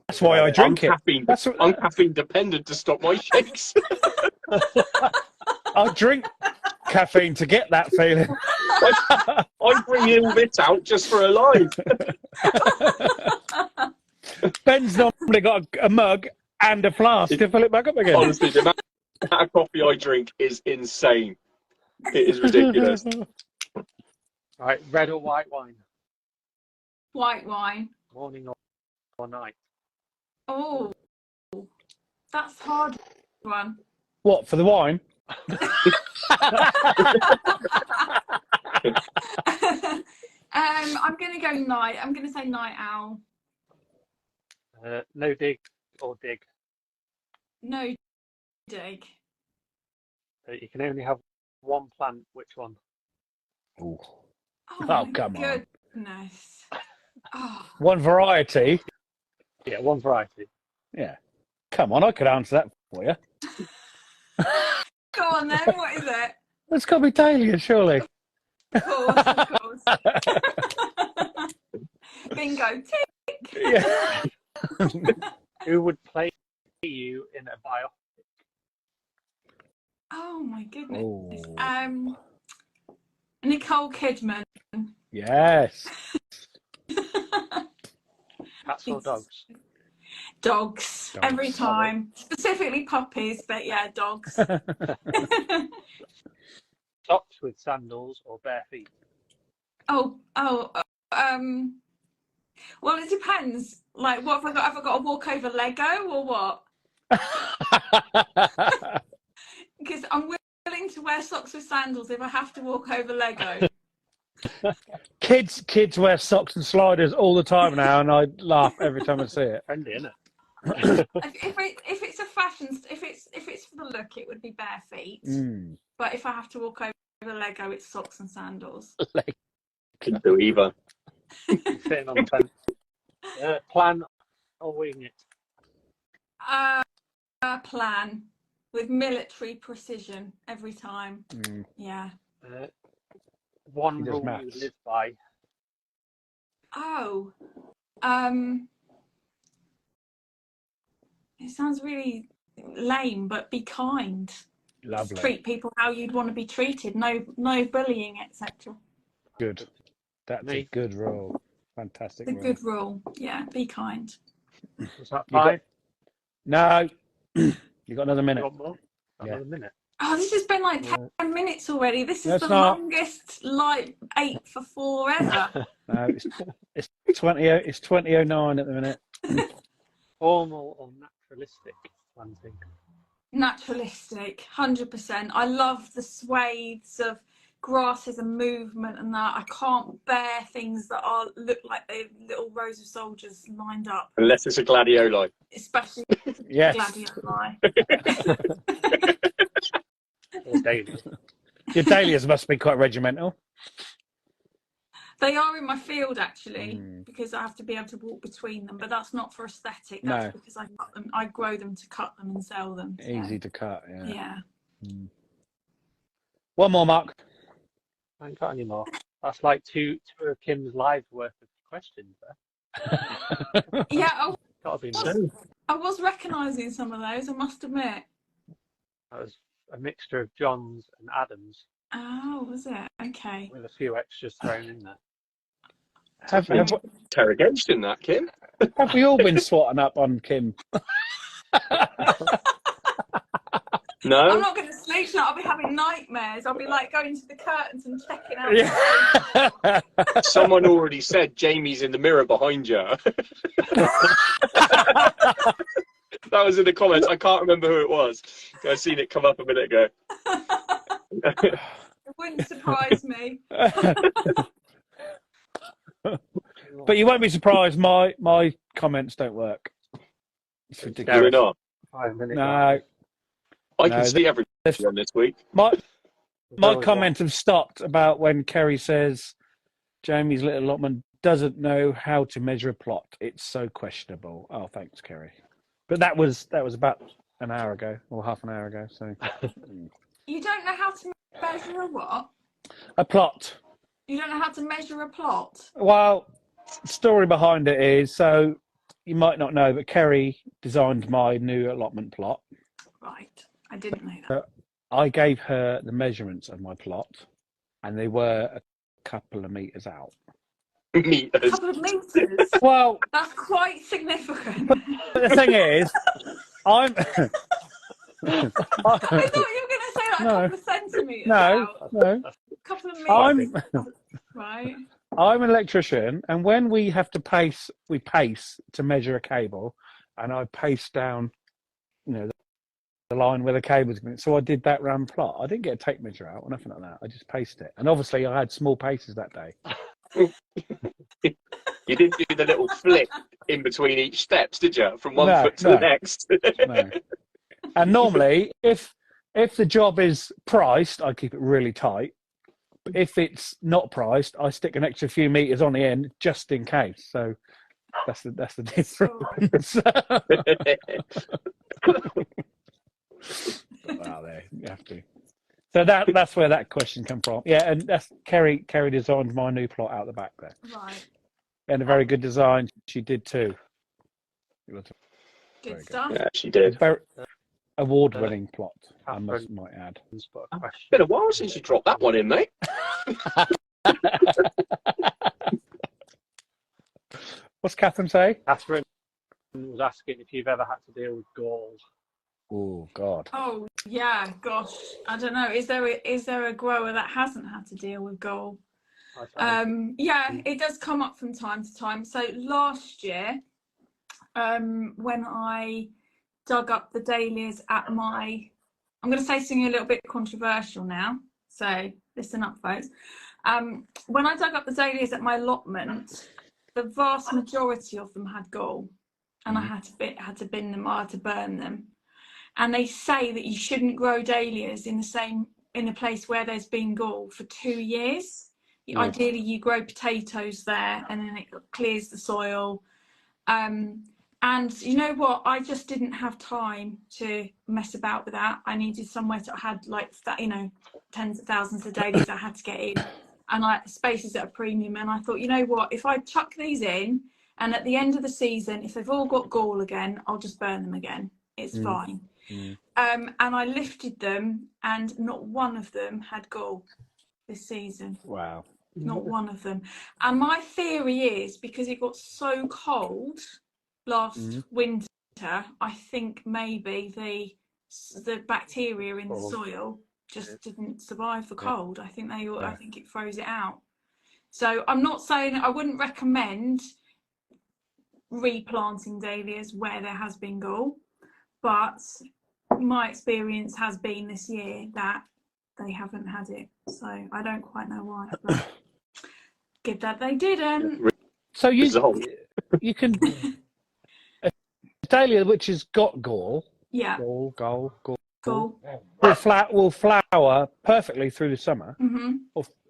That's why I drink it. I'm caffeine dependent to stop my shakes. I drink caffeine to get that feeling. I bring ill bits out just for a live. Ben's normally got a mug and a flask to fill it back up again. Honestly, the amount of coffee I drink is insane. It is ridiculous. Right, red or white wine? White wine. Morning or night? Oh, that's a hard one. What, for the wine? I'm going to go night. I'm going to say night owl. No dig or dig? No dig. You can only have one plant. Which one? Ooh. Oh, Oh, my come on. goodness. Oh. One variety? Yeah, one variety. Yeah. Come on, I could answer that for you. Go on then, what is it? It's got to be dahlia, surely. Of course, of course. Bingo. Tick. Yeah. Who would play you in a biopic? Oh my goodness. Oh. Nicole Kidman. Yes. Cats or dogs? Dogs. Every time. Specifically puppies, but yeah, dogs. Socks with sandals or bare feet? Well, it depends. Like, what have I got? Have I got to walk over Lego or what? Because I'm willing to wear socks with sandals if I have to walk over Lego. Kids wear socks and sliders all the time now, and I laugh every time I see it. Trendy, isn't it? If it's a fashion, if it's for the look, it would be bare feet. Mm. But if I have to walk over Lego, it's socks and sandals. Can do either. Sitting on the fence. Plan or wing it? Plan with military precision every time. Mm. Yeah. One He does rule maths. you live by? Oh. It sounds really lame, but be kind. Lovely. Just treat people how you'd want to be treated. No bullying, etc. Good. That's a good rule. Fantastic It's a rule. good rule. Yeah, be kind. Was that 5? No. You got another minute. You want more? Yeah. Another minute. Oh, this has been like 10 minutes already. This is No, it's the not. longest like 8 for 4 ever. No, it's 20:09 at the minute. Formal or naturalistic planting? Naturalistic, 100%. I love the swathes of grasses and movement and that. I can't bear things that look like they're little rows of soldiers lined up. Unless it's a gladioli. Especially Yes. gladioli. Or dahlia? Your dahlias must be quite regimental. They are in my field actually, because I have to be able to walk between them. But that's not for aesthetic. That's because I cut them. I grow them to cut them and sell them. So. Easy to cut. Yeah. Yeah. One more, Mark. I ain't got any more. That's like two of Kim's lives worth of questions there. Yeah, Gotta be more. So, I was recognising some of those, I must admit. That was a mixture of John's and Adam's Oh, was it? Okay. with a few extras thrown in there. Have interrogation, that, Kim. we all been swatting up on Kim? I'm No? not going to sleep tonight. I'll be having nightmares. I'll be like going to the curtains and checking out. Yeah. Someone already said Jamie's in the mirror behind you. That was in the comments. I can't remember who it was. I seen it come up a minute ago. It wouldn't surprise me. But you won't be surprised. My comments don't work. It's Do ridiculous. we not? 5 minutes. No, I can No, see everyone this week. my comments have stopped about when Kerry says Jamie's little allotment doesn't know how to measure a plot. It's so questionable. Oh, thanks, Kerry. But that was about an hour ago or half an hour ago. So You don't know how to measure a what? a plot. You don't know how to measure a plot? Well, the story behind it is, so you might not know, but Kerry designed my new allotment plot. Right. I didn't know that. I gave her the measurements of my plot, and they were a couple of meters out. A Meters. couple of meters? Well, That's quite significant. but the thing is, I'm. I thought you were going to say like a No. couple of centimetres No, out. no. A couple of meters. Right. I'm an electrician, and when we have to pace, we pace to measure a cable, and I pace down, the line where the cable's going. So I did that round plot. I didn't get a tape measure out or nothing like that. I just paced it, and obviously I had small paces that day. You didn't do the little flip in between each steps, did you? From one No, foot to no. the next. No. And normally, if the job is priced, I keep it really tight. But if it's not priced, I stick an extra few meters on the end just in case. So that's the difference. Wow, there you have to. So that's where that question come from. Yeah, and that's Kerry designed my new plot out the back there. Right. And a very good design she did too. It was Good very stuff. Yeah, she did. very award-winning might add. It's got a question. Been a while since you dropped that one in, mate. What's Catherine say? Catherine was asking if you've ever had to deal with galls. Oh God. Oh yeah, gosh. I don't know. Is there a grower that hasn't had to deal with gall? Yeah, it does come up from time to time. So last year, when I dug up the dahlias at I'm going to say something a little bit controversial now, so listen up, folks. When I dug up the dahlias at my allotment, the vast majority of them had gall, and I had to bin them, I had to burn them. And they say that you shouldn't grow dahlias in a place where there's been gall for 2 years. Ideally, you grow potatoes there, and then it clears the soil. And you know what? I just didn't have time to mess about with that. I needed somewhere to had like that, tens of thousands of dahlias I had to get in, and spaces at a premium. And I thought, you know what? If I chuck these in, and at the end of the season, if they've all got gall again, I'll just burn them again. It's fine. And I lifted them, and not one of them had gall this season. Wow. Not one of them. And my theory is because it got so cold last winter, I think maybe the bacteria in the soil just didn't survive the cold. I think I think it froze it out. So I'm not saying I wouldn't recommend replanting dahlias where there has been gall, but my experience has been this year that they haven't had it. So I don't quite know why. But good that they didn't. So you can a dahlia which has got gall. Yeah. Gall. Cool. Will flower perfectly through the summer,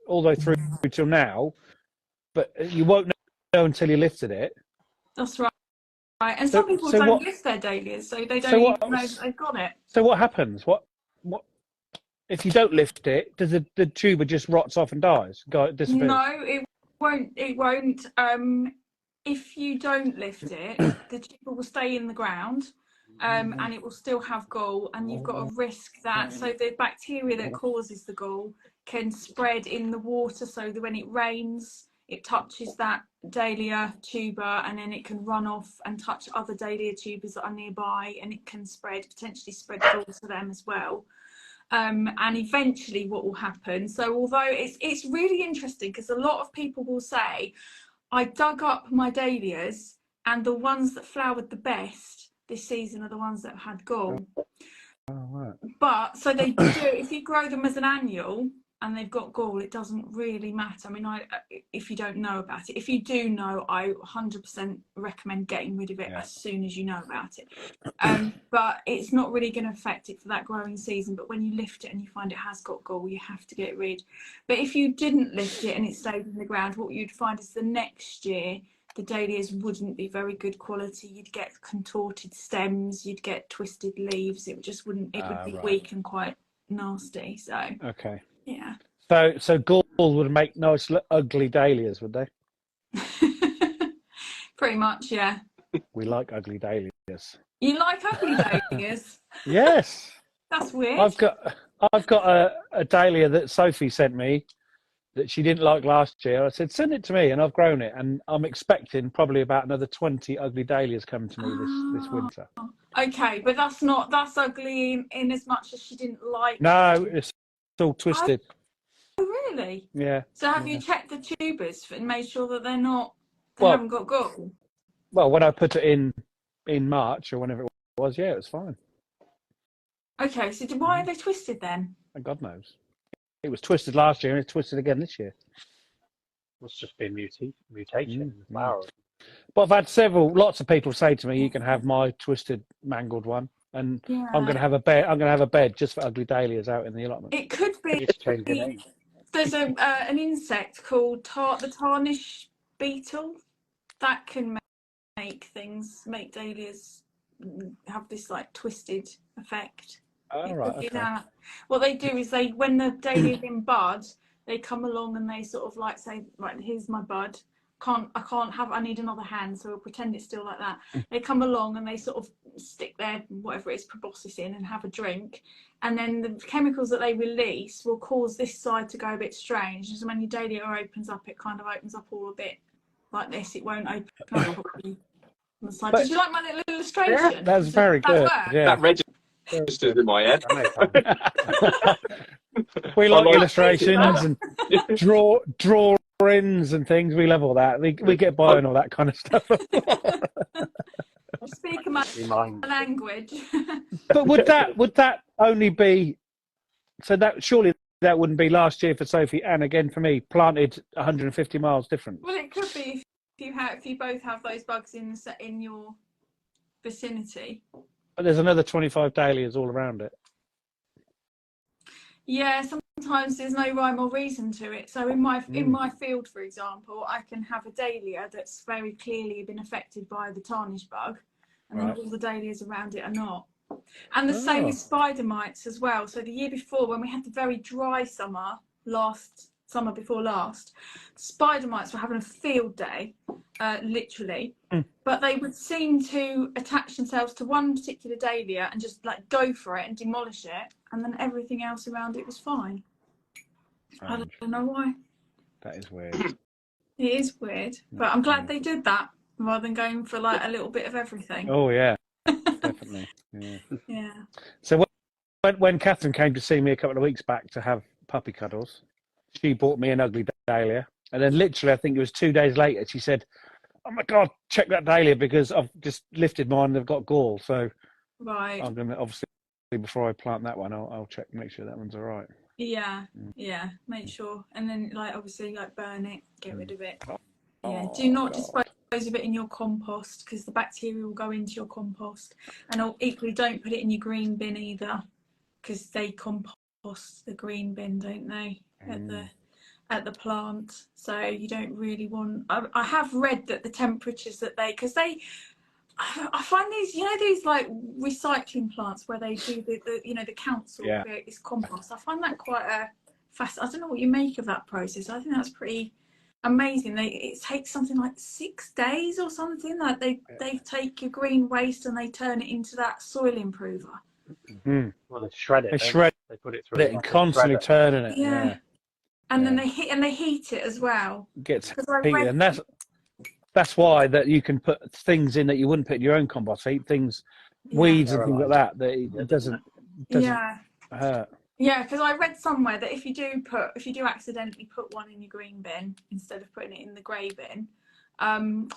all the way through till now, but you won't know until you lifted it. That's right. Right, and some people don't lift their dahlias, so they don't even know that they've got it. So what happens? What if you don't lift it, does the tuber just rots off and dies? Disappears? No, it won't. It won't. If you don't lift it, the tuber will stay in the ground, and it will still have gall. And you've got a risk that the bacteria that causes the gall can spread in the water, so that when it rains, it touches that dahlia tuber, and then it can run off and touch other dahlia tubers that are nearby, and it can potentially spread gall to them as well. And eventually what will happen, so although it's really interesting, because a lot of people will say, I dug up my dahlias and the ones that flowered the best this season are the ones that have had gall. Oh, right. But so they do, if you grow them as an annual and they've got gall, it doesn't really matter. I mean, if you don't know about it, if you do know, I 100% recommend getting rid of it as soon as you know about it. But it's not really going to affect it for that growing season. But when you lift it and you find it has got gall, you have to get rid. But if you didn't lift it and it stayed in the ground, what you'd find is the next year the dahlias wouldn't be very good quality. You'd get contorted stems, you'd get twisted leaves. It just wouldn't. It would be weak and quite nasty. So okay. Yeah. So gall would make nice, ugly dahlias, would they? Pretty much, yeah. We like ugly dahlias. You like ugly dahlias? Yes. That's weird. I've got a dahlia that Sophie sent me that she didn't like last year. I said, send it to me, and I've grown it, and I'm expecting probably about another 20 ugly dahlias coming to me this winter. Okay, but that's ugly in as much as she didn't like. No, it's all twisted. Oh, really? Yeah. So have you checked the tubers and made sure that they haven't got gall? Well, when I put it in March or whenever it was, yeah, it was fine. Okay, so why are they twisted then? And God knows. It was twisted last year and it's twisted again this year. Must just be mutation in the flower. But I've had lots of people say to me, you can have my twisted, mangled one. And I'm going to have a bed. I'm going to have a bed just for ugly dahlias out in the allotment. It could be. Just change the name. There's an insect called the tarnish beetle that can make dahlias have this like twisted effect. Oh, right. Okay. That. What they do is when the dahlia's in bud, they come along and they sort of like say, right, here's my bud. I need another hand, so we'll pretend it's still like that. They come along and they sort of stick their whatever it is proboscis in and have a drink, and then the chemicals that they release will cause this side to go a bit strange. And so when your dahlia opens up, it kind of opens up all a bit like this. It won't open up properly on the side. Did you like my little illustration? Yeah, that's very good. Yeah. That registered in my head. We like illustrations and drawings and things. We love all that. We get by on all that kind of stuff. Speak my language. But would that only be so that surely that wouldn't be last year for Sophie and again for me, planted 150 miles different? Well, it could be if you both have those bugs in your vicinity. But there's another 25 dahlias all around it. Yeah, sometimes there's no rhyme or reason to it. So in my field, for example, I can have a dahlia that's very clearly been affected by the tarnish bug, and then all the dahlias around it are not. And the same with spider mites as well. So the year before, when we had the very dry summer, summer before last, spider mites were having a field day, literally. But they would seem to attach themselves to one particular dahlia and just like go for it and demolish it, and then everything else around it was fine. I don't know why. That is weird. It is weird, but I'm glad they did that rather than going for like a little bit of everything. Oh yeah, definitely. Yeah. So when Catherine came to see me a couple of weeks back to have puppy cuddles, she bought me an ugly dahlia, and then literally I think it was 2 days later she said, "Oh my God, check that dahlia because I've just lifted mine. They've got gall." So I'm gonna obviously before I plant that one, I'll check, make sure that one's all right. Yeah, make sure, and then like obviously like burn it, get rid of it. Yeah, do not dispose of it in your compost because the bacteria will go into your compost, and equally don't put it in your green bin either because they compost the green bin, don't they, at the plant? So you don't really want. I have read that the temperatures that I find these, these like recycling plants where they do the council create this compost. I find that quite I don't know what you make of that process. I think that's pretty amazing. It takes something like 6 days or something. Like they take your green waste and they turn it into that soil improver. Well, they shred it. They put it through it and constantly turning it. Yeah. And then they heat it as well. Gets heated, and that's why that you can put things in that you wouldn't put in your own compost. Heat things, weeds and things like that. That it doesn't hurt. Yeah, because I read somewhere that if you do accidentally put one in your green bin instead of putting it in the grey bin,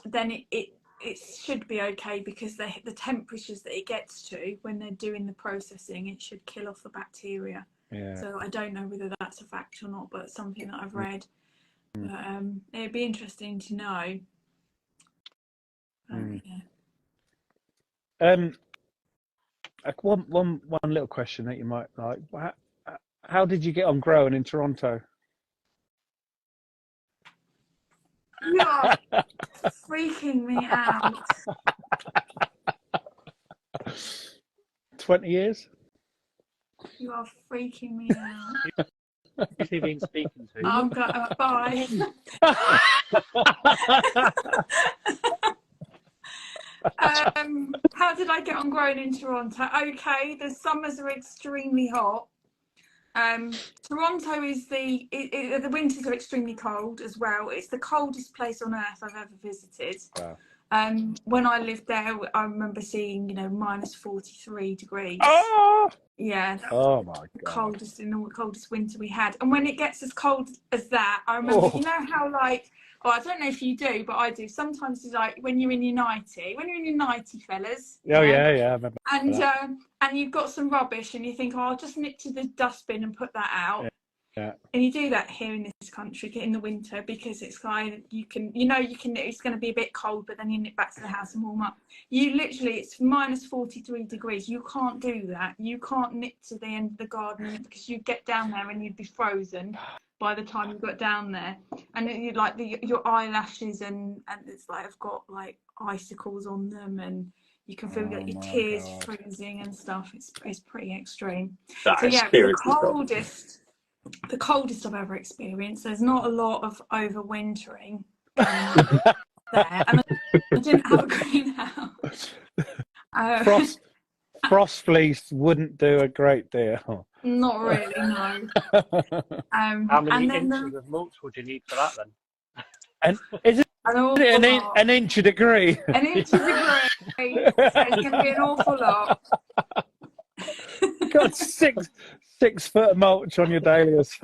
then it should be okay, because the temperatures that it gets to when they're doing the processing, it should kill off the bacteria. Yeah. So I don't know whether that's a fact or not, but it's something that I've read. But, it'd be interesting to know. One little question that you might like. How did you get on growing in Toronto? You are freaking me out. 20 years? You are freaking me out. Who's he been speaking to? I'm going, bye. How did I get on growing in Toronto? Okay, the summers are extremely hot. Toronto is the winters are extremely cold as well. It's the coldest place on earth I've ever visited. Wow. When I lived there, I remember seeing minus 43 degrees. Oh! Yeah. Oh my God. Coldest winter we had. And when it gets as cold as that, I remember, you know how I don't know if you do, but I do. Sometimes it's like when you're in your 90, fellas. Oh yeah, I remember. And you've got some rubbish and you think, I'll just nip to the dustbin and put that out. Yeah. And you do that here in this country in the winter, because it's like it's going to be a bit cold, but then you nip back to the house and warm up. It's minus 43 degrees. You can't do that. You can't nip to the end of the garden, because you'd get down there and you'd be frozen by the time you got down there. And you'd like your eyelashes and it's like I've got like icicles on them, and you can feel like your tears freezing and stuff. It's pretty extreme. The coldest I've ever experienced. There's not a lot of overwintering there, and I didn't have a greenhouse. Frost fleece wouldn't do a great deal. Not really, no. How many inches of mulch would you need for that then? And is it an inch a degree? An inch a degree. So it's going to be an awful lot. Got 6 foot of mulch on your dahlias.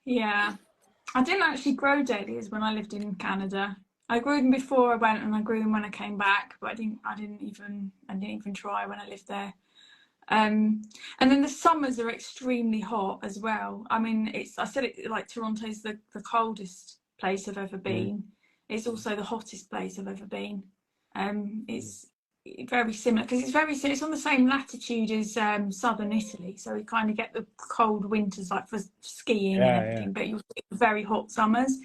Yeah, I didn't actually grow dahlias when I lived in Canada. I grew them before I went, and I grew them when I came back, but I didn't even try when I lived there. And then the summers are extremely hot as well. I mean, I said it like Toronto's the coldest place I've ever been. It's also the hottest place I've ever been. It's very similar, because it's on the same latitude as southern Italy, so we kind of get the cold winters like for skiing and everything, but you get very hot summers.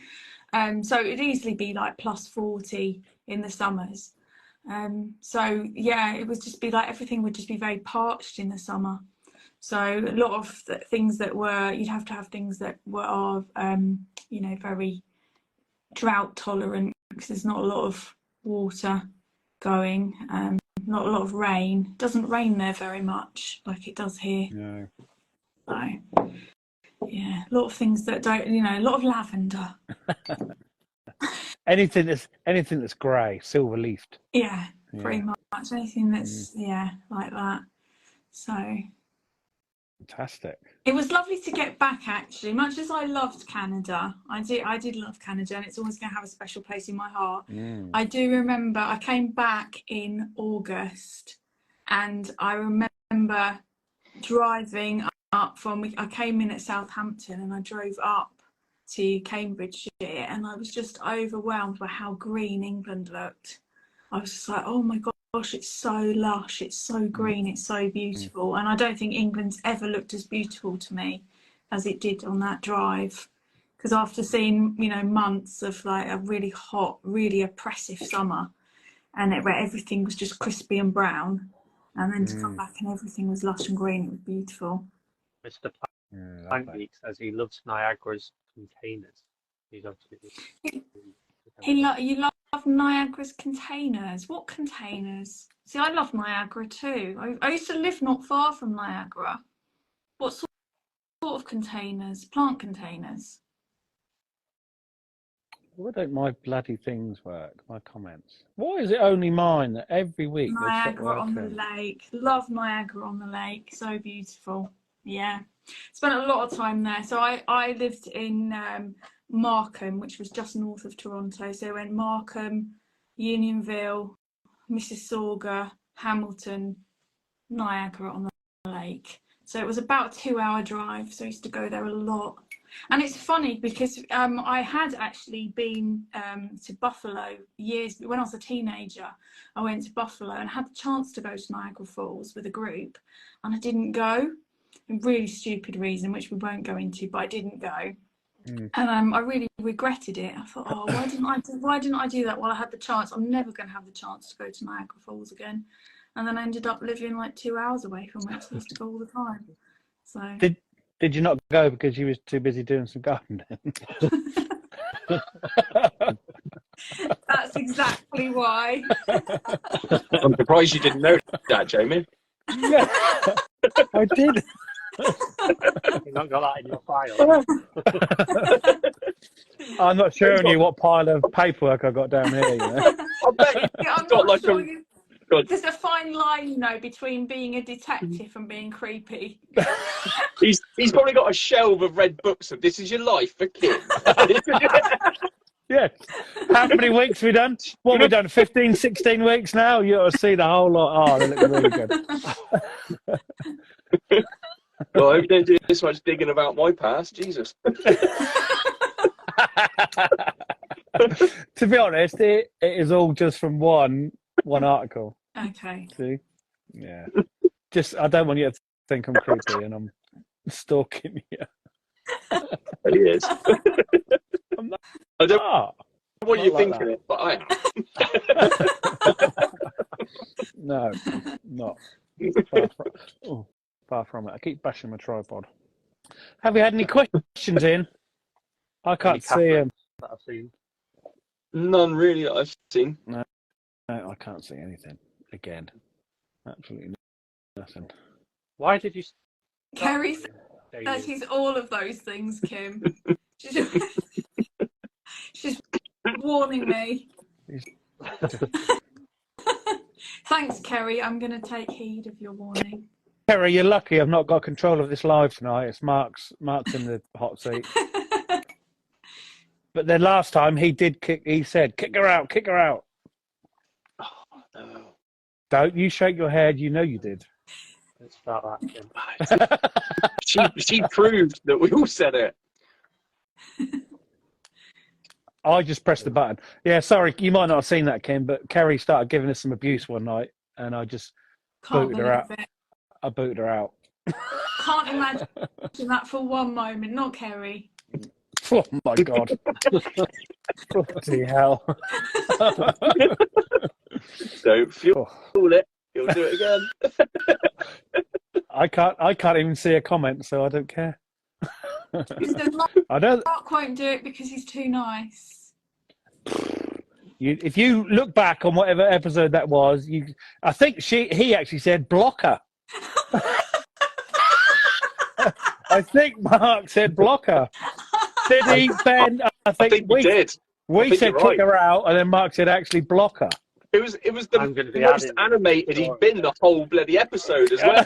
So it'd easily be like plus 40 in the summers. So yeah, it would just be like everything would just be very parched in the summer. So a lot of things you'd have to have things that were very drought tolerant, because there's not a lot of water going, not a lot of rain. It doesn't rain there very much like it does here. No. So yeah, a lot of things that don't, a lot of lavender. anything that's grey, silver leafed. Yeah, pretty much anything that's like that. So fantastic. It was lovely to get back, actually. Much as I loved Canada, I did love Canada, and it's always going to have a special place in my heart. I do remember I came back in August, and I remember driving up I came in at Southampton, and I drove up to Cambridgeshire, and I was just overwhelmed by how green England looked. I was just like, oh my gosh, it's so lush, it's so green, it's so beautiful. And I don't think England's ever looked as beautiful to me as it did on that drive, because after seeing, you know, months of like a really hot, really oppressive summer, and where everything was just crispy and brown, and then to come back and everything was lush and green, it was beautiful. Mr. Plant Geek says he loves Niagara's containers. He's obviously. You love Niagara's containers. What containers? See, I love Niagara too. I used to live not far from Niagara. What sort of containers? Plant containers. Why don't my bloody things work? My comments. Why is it only mine that every week they stop Niagara on the working? lake. Love Niagara on the lake. So beautiful. Yeah. Spent a lot of time there. So I lived in Markham, which was just north of Toronto. So I went Markham, Unionville, Mississauga, Hamilton, Niagara on the lake. So it was about a 2-hour drive. So I used to go there a lot. And it's funny because I had actually been to Buffalo years when I was a teenager. I went to Buffalo and had the chance to go to Niagara Falls with a group, and I didn't go. A really stupid reason, which we won't go into, but I didn't go. And I really regretted it. I thought, oh, why didn't I do that while I had the chance? I'm never going to have the chance to go to Niagara Falls again. And then I ended up living like 2 hours away from it, so I used to go all the time. So Did you not go because you was too busy doing some gardening? That's exactly why. I'm surprised you didn't know that, Jamie. Yeah, I did. You've not got that in your file. I'm not showing you what pile of paperwork I got down here. You know? I bet Yeah, I'm you've got not like sure God. there's a fine line, you know, between being a detective and being creepy. He's probably got a shelf of red books of "This is your life for Kim." Yeah. How many weeks we done? What we done? 15, 16 weeks now? You ought to see the whole lot. Oh, they look really good. Well, I hope you don't do this much digging about my past. Jesus. To be honest, it is all just from one article. Okay. See? Yeah. Just I don't want you to think I'm creepy and I'm stalking you. He is. I'm not. I don't Oh, know what not you're like thinking that. it, but I am. No, not. Far from it. I keep bashing my tripod. Have you had any questions in? I can't see them. That I've seen. None really that I've seen. No, I can't see anything. Again. Absolutely nothing. Why did you? Kerry says he's all of those things, Kim. She's warning me. Thanks, Kerry. I'm going to take heed of your warning. Kerry, you're lucky I've not got control of this live tonight. It's Marc's in the hot seat. But then last time he said, kick her out, kick her out. Oh, no. Don't you shake your head, you know you did. Let's start that again. She proved that we all said it. I just pressed the button. Yeah, sorry, you might not have seen that, Kim, but Kerry started giving us some abuse one night and I just booted her out. I booted her out. Can't imagine that for one moment, not Kerry. Oh my God. Bloody hell. Don't feel it. You'll do it again. I can't even see a comment, so I don't care. I don't. Marc won't do it because he's too nice. If you look back on whatever episode that was, I think he actually said blocker. I think Marc said blocker. Did he, Ben? I think we did. We said kick her out, and then Marc said actually blocker. It was the most animated he'd been the whole bloody episode as well.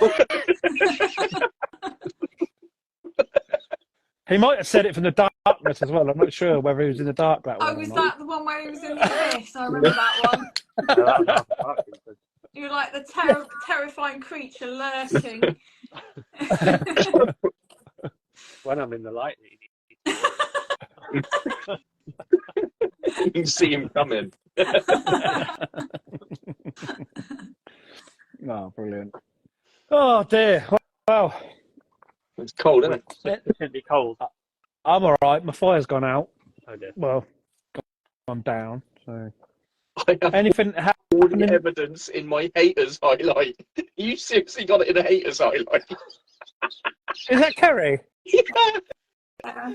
He might have said it from the darkness as well. I'm not sure whether he was in the dark that one. Oh, was that the one where he was in the abyss? I remember that one. You were like the terrifying creature lurking. When I'm in the light. You can see him coming. Oh, brilliant. Oh, dear. Wow. It's cold, isn't it? It's going to be cold. I'm all right. My fire's gone out. Oh dear. Well, gone down. So I have anything all the happening? evidence in my haters highlight. You seriously got it in a haters highlight? Is that Kerry? Yeah. Uh,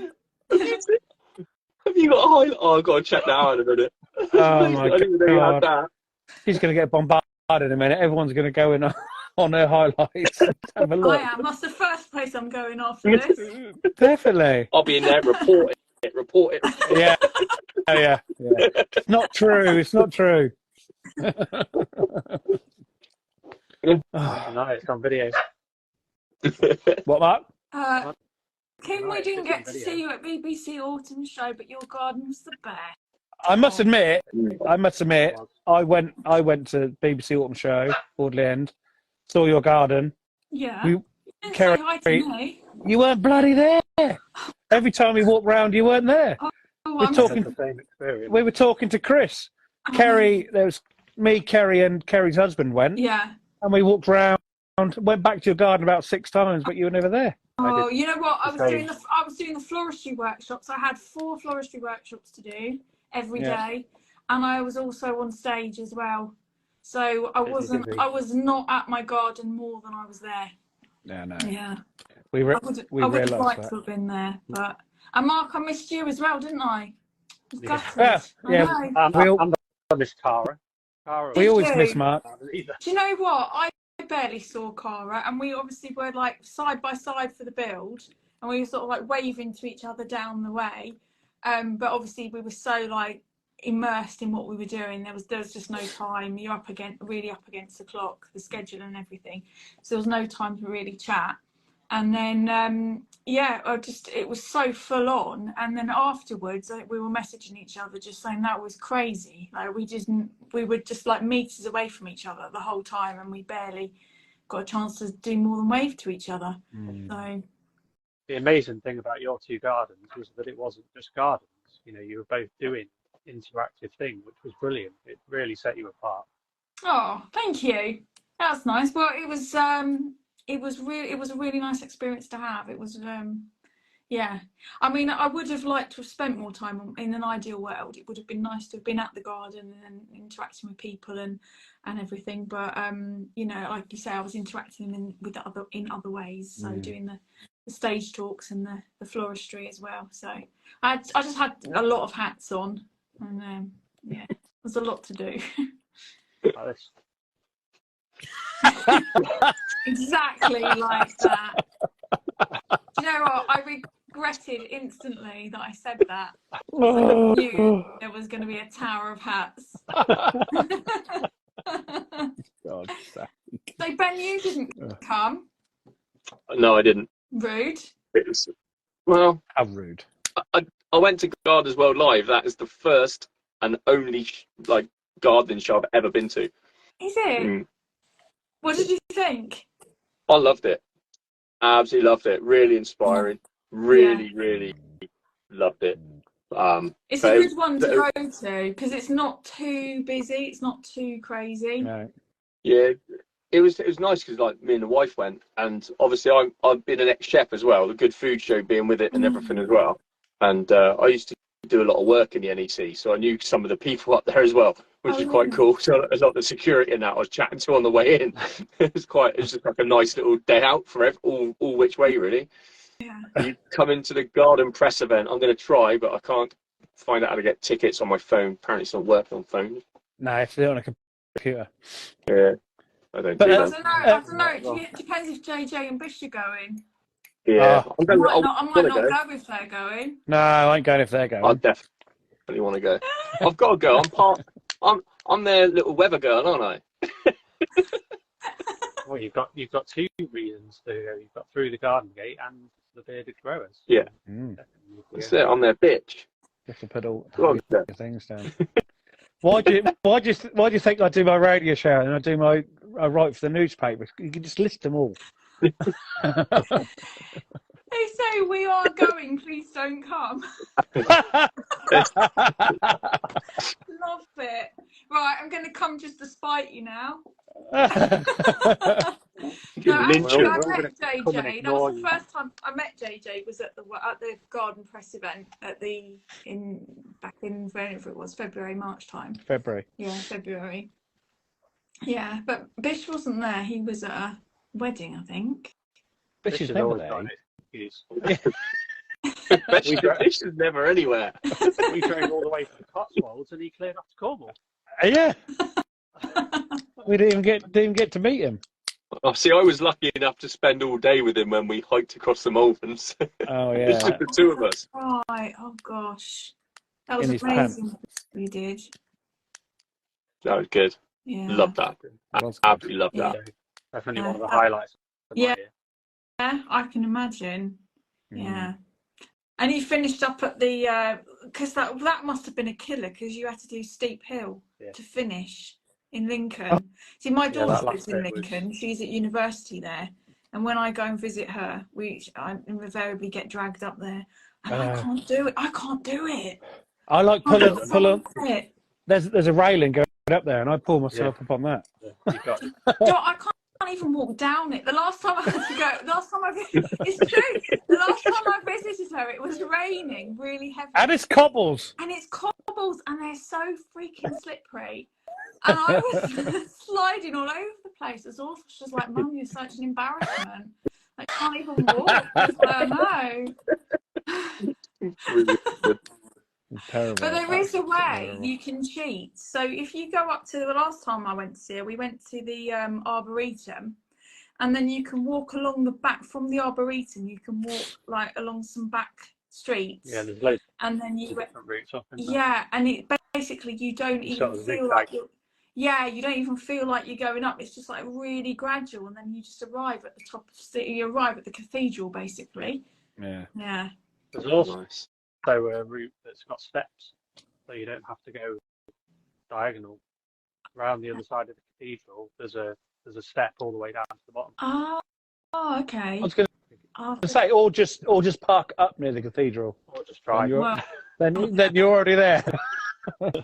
Have you got a highlight? Oh, I've got to check that out in a minute. Oh my I didn't even know you had God! that. She's going to get bombarded in a minute. Everyone's going to go in on her highlights. Have a I look. am. That's the first place I'm going after this. Definitely. I'll be in there. Report it. Report it. Yeah. Oh, yeah. It's not true. It's not true. No, it's on video. What, Mark? Kim, we Right, didn't it's get on to video. see you at BBC Autumn Show, but your garden was the best. I must admit, It was. I went to BBC Autumn Show, Audley End, saw your garden. Yeah. We- You didn't Kerry- say hi to me. You weren't bloody there. Every time we walked round, you weren't there. Oh, We're I'm talking- Had the same experience. We were talking to Chris. Kerry, there was me, Kerry, and Kerry's husband went, Yeah. and we walked round, went back to your garden about 6 times, but you were never there. Oh, you know what? I the was same. doing the floristry workshops. I had 4 floristry workshops to do every Yeah. day, and I was also on stage as well. So I busy. was not at my garden more than I was there. No. Yeah. We I would have realised liked that. to have been there, but and Mark, I missed you as well, didn't I? Yeah. Gutted. Yeah. I know. I'm the Miss Cara. Cara We Did always you? miss Mark. either. Do you know what? I barely saw Cara, and we obviously were like side by side for the build, and we were sort of like waving to each other down the way. But obviously we were so like immersed in what we were doing. There was just no time. You're really up against the clock, the schedule and everything. So there was no time to really chat. And then it was so full on. And then afterwards, we were messaging each other, just saying that was crazy. Like we were just like meters away from each other the whole time, and we barely got a chance to do more than wave to each other. So The amazing thing about your 2 gardens was that it wasn't just gardens. You know, you were both doing interactive thing, which was brilliant. It really set you apart. oh, thank you. That's nice. Well, it was a really nice experience to have. It was yeah. I mean, I would have liked to have spent more time in an ideal world. It would have been nice to have been at the garden and interacting with people and everything. But you know, like you say, I was interacting in other ways. So doing the stage talks and the floristry as well. So I just had a lot of hats on, and yeah, there's a lot to do. Like this. Exactly like that. Do you know what? I regretted instantly that I said that. I knew there was going to be a tower of hats. God, So Ben, you didn't come. No, I didn't. Rude. It was, well, how rude. I went to Gardeners World Live. That is the first and only gardening show I've ever been to. Is it? What did you think? I loved it. Absolutely loved it. Really inspiring. Really loved it. It's a good one to go to because it's not too busy. It's not too crazy. No. Yeah, it was nice because like me and the wife went, and obviously I've been an ex-chef as well. The Good Food Show being with it and everything as well. And I used to do a lot of work in the NEC, so I knew some of the people up there as well, which was quite cool. So a lot of the security and that I was chatting to on the way in. It was just like a nice little day out for all which way really. Yeah. You come into the garden press event. I'm going to try, but I can't find out how to get tickets on my phone. Apparently it's not working on phones. No, it's on a computer. Yeah, I don't But, do I that. don't know. It depends if JJ and Bish are going. Yeah, I might not go if they're going. No, I ain't going if they're going. I definitely want to go. I've got to go. I'm their little weather girl, aren't I? Well, you've got 2 reasons to go. You've got Through the Garden Gate and the Bearded Growers. Yeah. That's it. I'm their bitch. Just to put all Go on, your things down. Why do you think I do my radio show and I write for the newspaper? You can just list them all. They say we are going. Please don't come. Love it. Right, I'm going to come just to spite you now. No, actually, Lynch him. I We're all met gonna come and JJ. That was ignore the you. first time I met JJ. Was at the garden press event back in whenever it was, February, March time. February. Yeah, February. Yeah, but Bish wasn't there. He was at a wedding, I think. Bish This is has never always there. got an excuse. Fish is never anywhere. We drove all the way to the Cotswolds and he cleared off to Cornwall. Yeah. We didn't even get to meet him. Oh, see, I was lucky enough to spend all day with him when we hiked across the Malverns. Oh It's yeah. just the two of us. Right. Oh gosh, that was In his amazing. We did. That was good. Yeah. Loved that. That was good. Absolutely loved that. Definitely one of the highlights of my Yeah. year. Yeah, I can imagine. Mm. Yeah. And you finished up at the because that must have been a killer because you had to do steep hill to finish in Lincoln. See, my that daughter last lives in bit was- Lincoln. She's at university there, and when I go and visit her, I invariably get dragged up there, and I can't do it. I can't do it. I like pull on. It. There's a railing going up there, and I pull myself up on that. You got it. I can't even walk down it. The last time I had to go, it's true. The last time I visited her, it was raining really heavily. And it's cobbles. And it's cobbles, and they're so freaking slippery. And I was sliding all over the place. It's awful. She was like, "Mum, you're such an embarrassment. I can't even walk." I was like, "No." Really good. Terrible. But there is a way Terrible. you can cheat. So if you go up to the last time I went to see her, we went to the Arboretum, and then you can walk along the back from the Arboretum. You can walk like along some back streets. Yeah, there's loads and then you of different routes up. Isn't there? yeah, and it basically you don't even Sort of feel zigzag. like you don't even feel like you're going up. It's just like really gradual, and then you just arrive at the top of you arrive at the cathedral basically. Yeah. Yeah. There's also Nice. a route that's got steps, so you don't have to go diagonal around the other side of the cathedral. There's a step all the way down to the bottom. Oh, okay. I was going to say, or just park up near the cathedral. Or just try. Then you're already there. And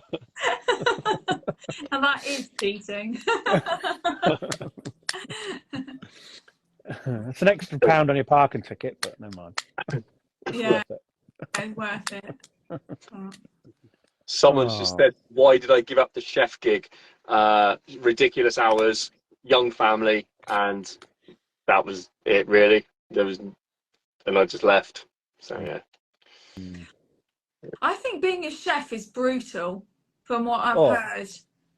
that is cheating. It's an extra £1 on your parking ticket, but never mind. Yeah, Worth it. it's worth it. Oh. Someone's just said, "Why did I give up the chef gig? Ridiculous hours, young family, and that was it. Really, and I just left." So yeah. I think being a chef is brutal, from what I've heard.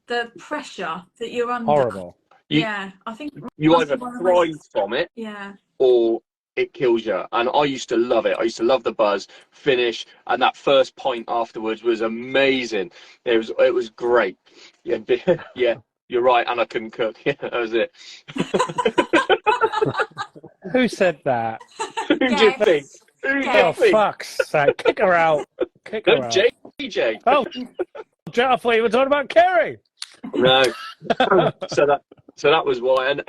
The pressure that you're under. Horrible. Yeah, I think You must either be one of the thrive most- from it, Yeah. or it kills you. And I used to love it. I used to love the buzz, finish, and that first pint afterwards was amazing. It was great. Yeah, yeah, you're right. And I couldn't cook. Yeah, that was it. Who said that? Who do you think? Who do you Yes. Oh, think? fuck's sake. Kick her out. Kick her No, out. JJ. Oh, I thought you were talking about Kerry. No. So that was why. And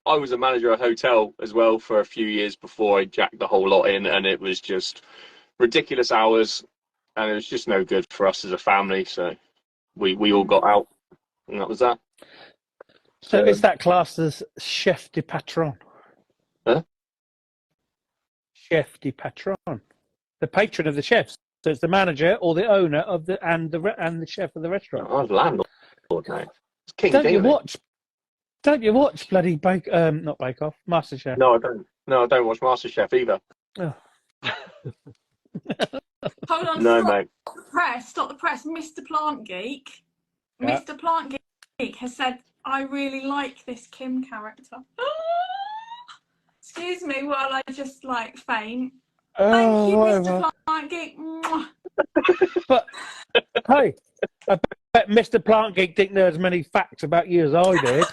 I was a manager at a hotel as well for a few years before I jacked the whole lot in, and it was just ridiculous hours, and it was just no good for us as a family. So we all got out, and that was that. So is that classed as chef de patron? Huh? Chef de patron, the patron of the chefs. So it's the manager or the owner of and the chef of the restaurant. I was landlord now. It's King Don't you David. watch? Don't you watch bloody not Bake Off, MasterChef? No, I don't. No, I don't watch MasterChef either. Oh. Hold on. No, stop mate. the press. Stop the press. Mr. Plant Geek. Yeah. Mr. Plant Geek has said, "I really like this Kim character." Excuse me while I just like faint. Thank you, whatever. Mr. Plant Geek. Mwah. But hey, I bet Mr. Plant Geek didn't know as many facts about you as I did.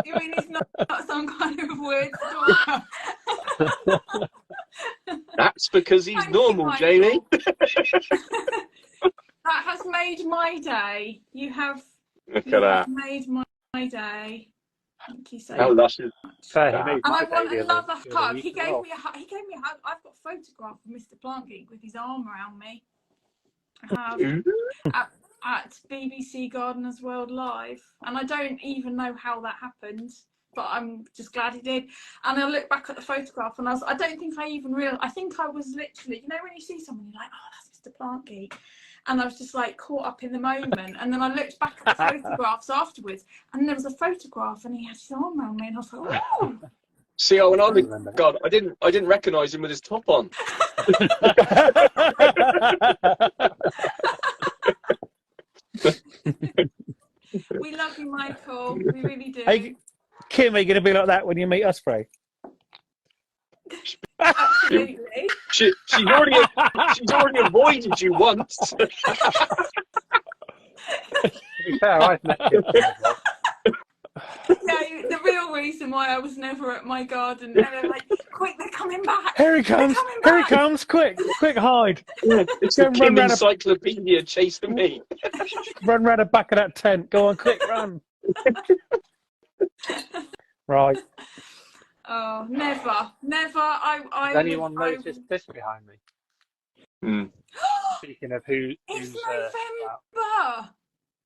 You mean he's not some kind of weird stalker? That's because he's Thank you, normal, Michael. Jamie. That has made my day. You have Look at that. made my day. Thank you so How much. luscious. Fair, And he made And my I day want the another other hug. week He as gave well. me a hug. He gave me a hug. I've got a photograph of Mr. Plant Geek with his arm around me. I have. at BBC Gardeners World Live, and I don't even know how that happened, but I'm just glad he did. And I look back at the photograph, and I don't think I even realised. I think I was literally, when you see someone, you're like, oh, that's Mr. Plant Geek. And I was just like caught up in the moment. And then I looked back at the photographs afterwards, and there was a photograph, and he had his arm around me, and I was like, oh. See, when I was God, I didn't recognise him with his top on. We love you, Michael. We really do. Hey, Kim, are you going to be like that when you meet Osprey? Absolutely. She's already avoided you once. To be fair, I've met him. Yeah, the real reason why I was never at my garden, and they're like, quick, they're coming back. Here he comes! Here he comes! Quick, hide! Yeah, it's the Kim encyclopedia chasing me. Run round the back of that tent. Go on, quick, run! Right. Oh, never. Has anyone noticed this behind me? Speaking of who's it's November.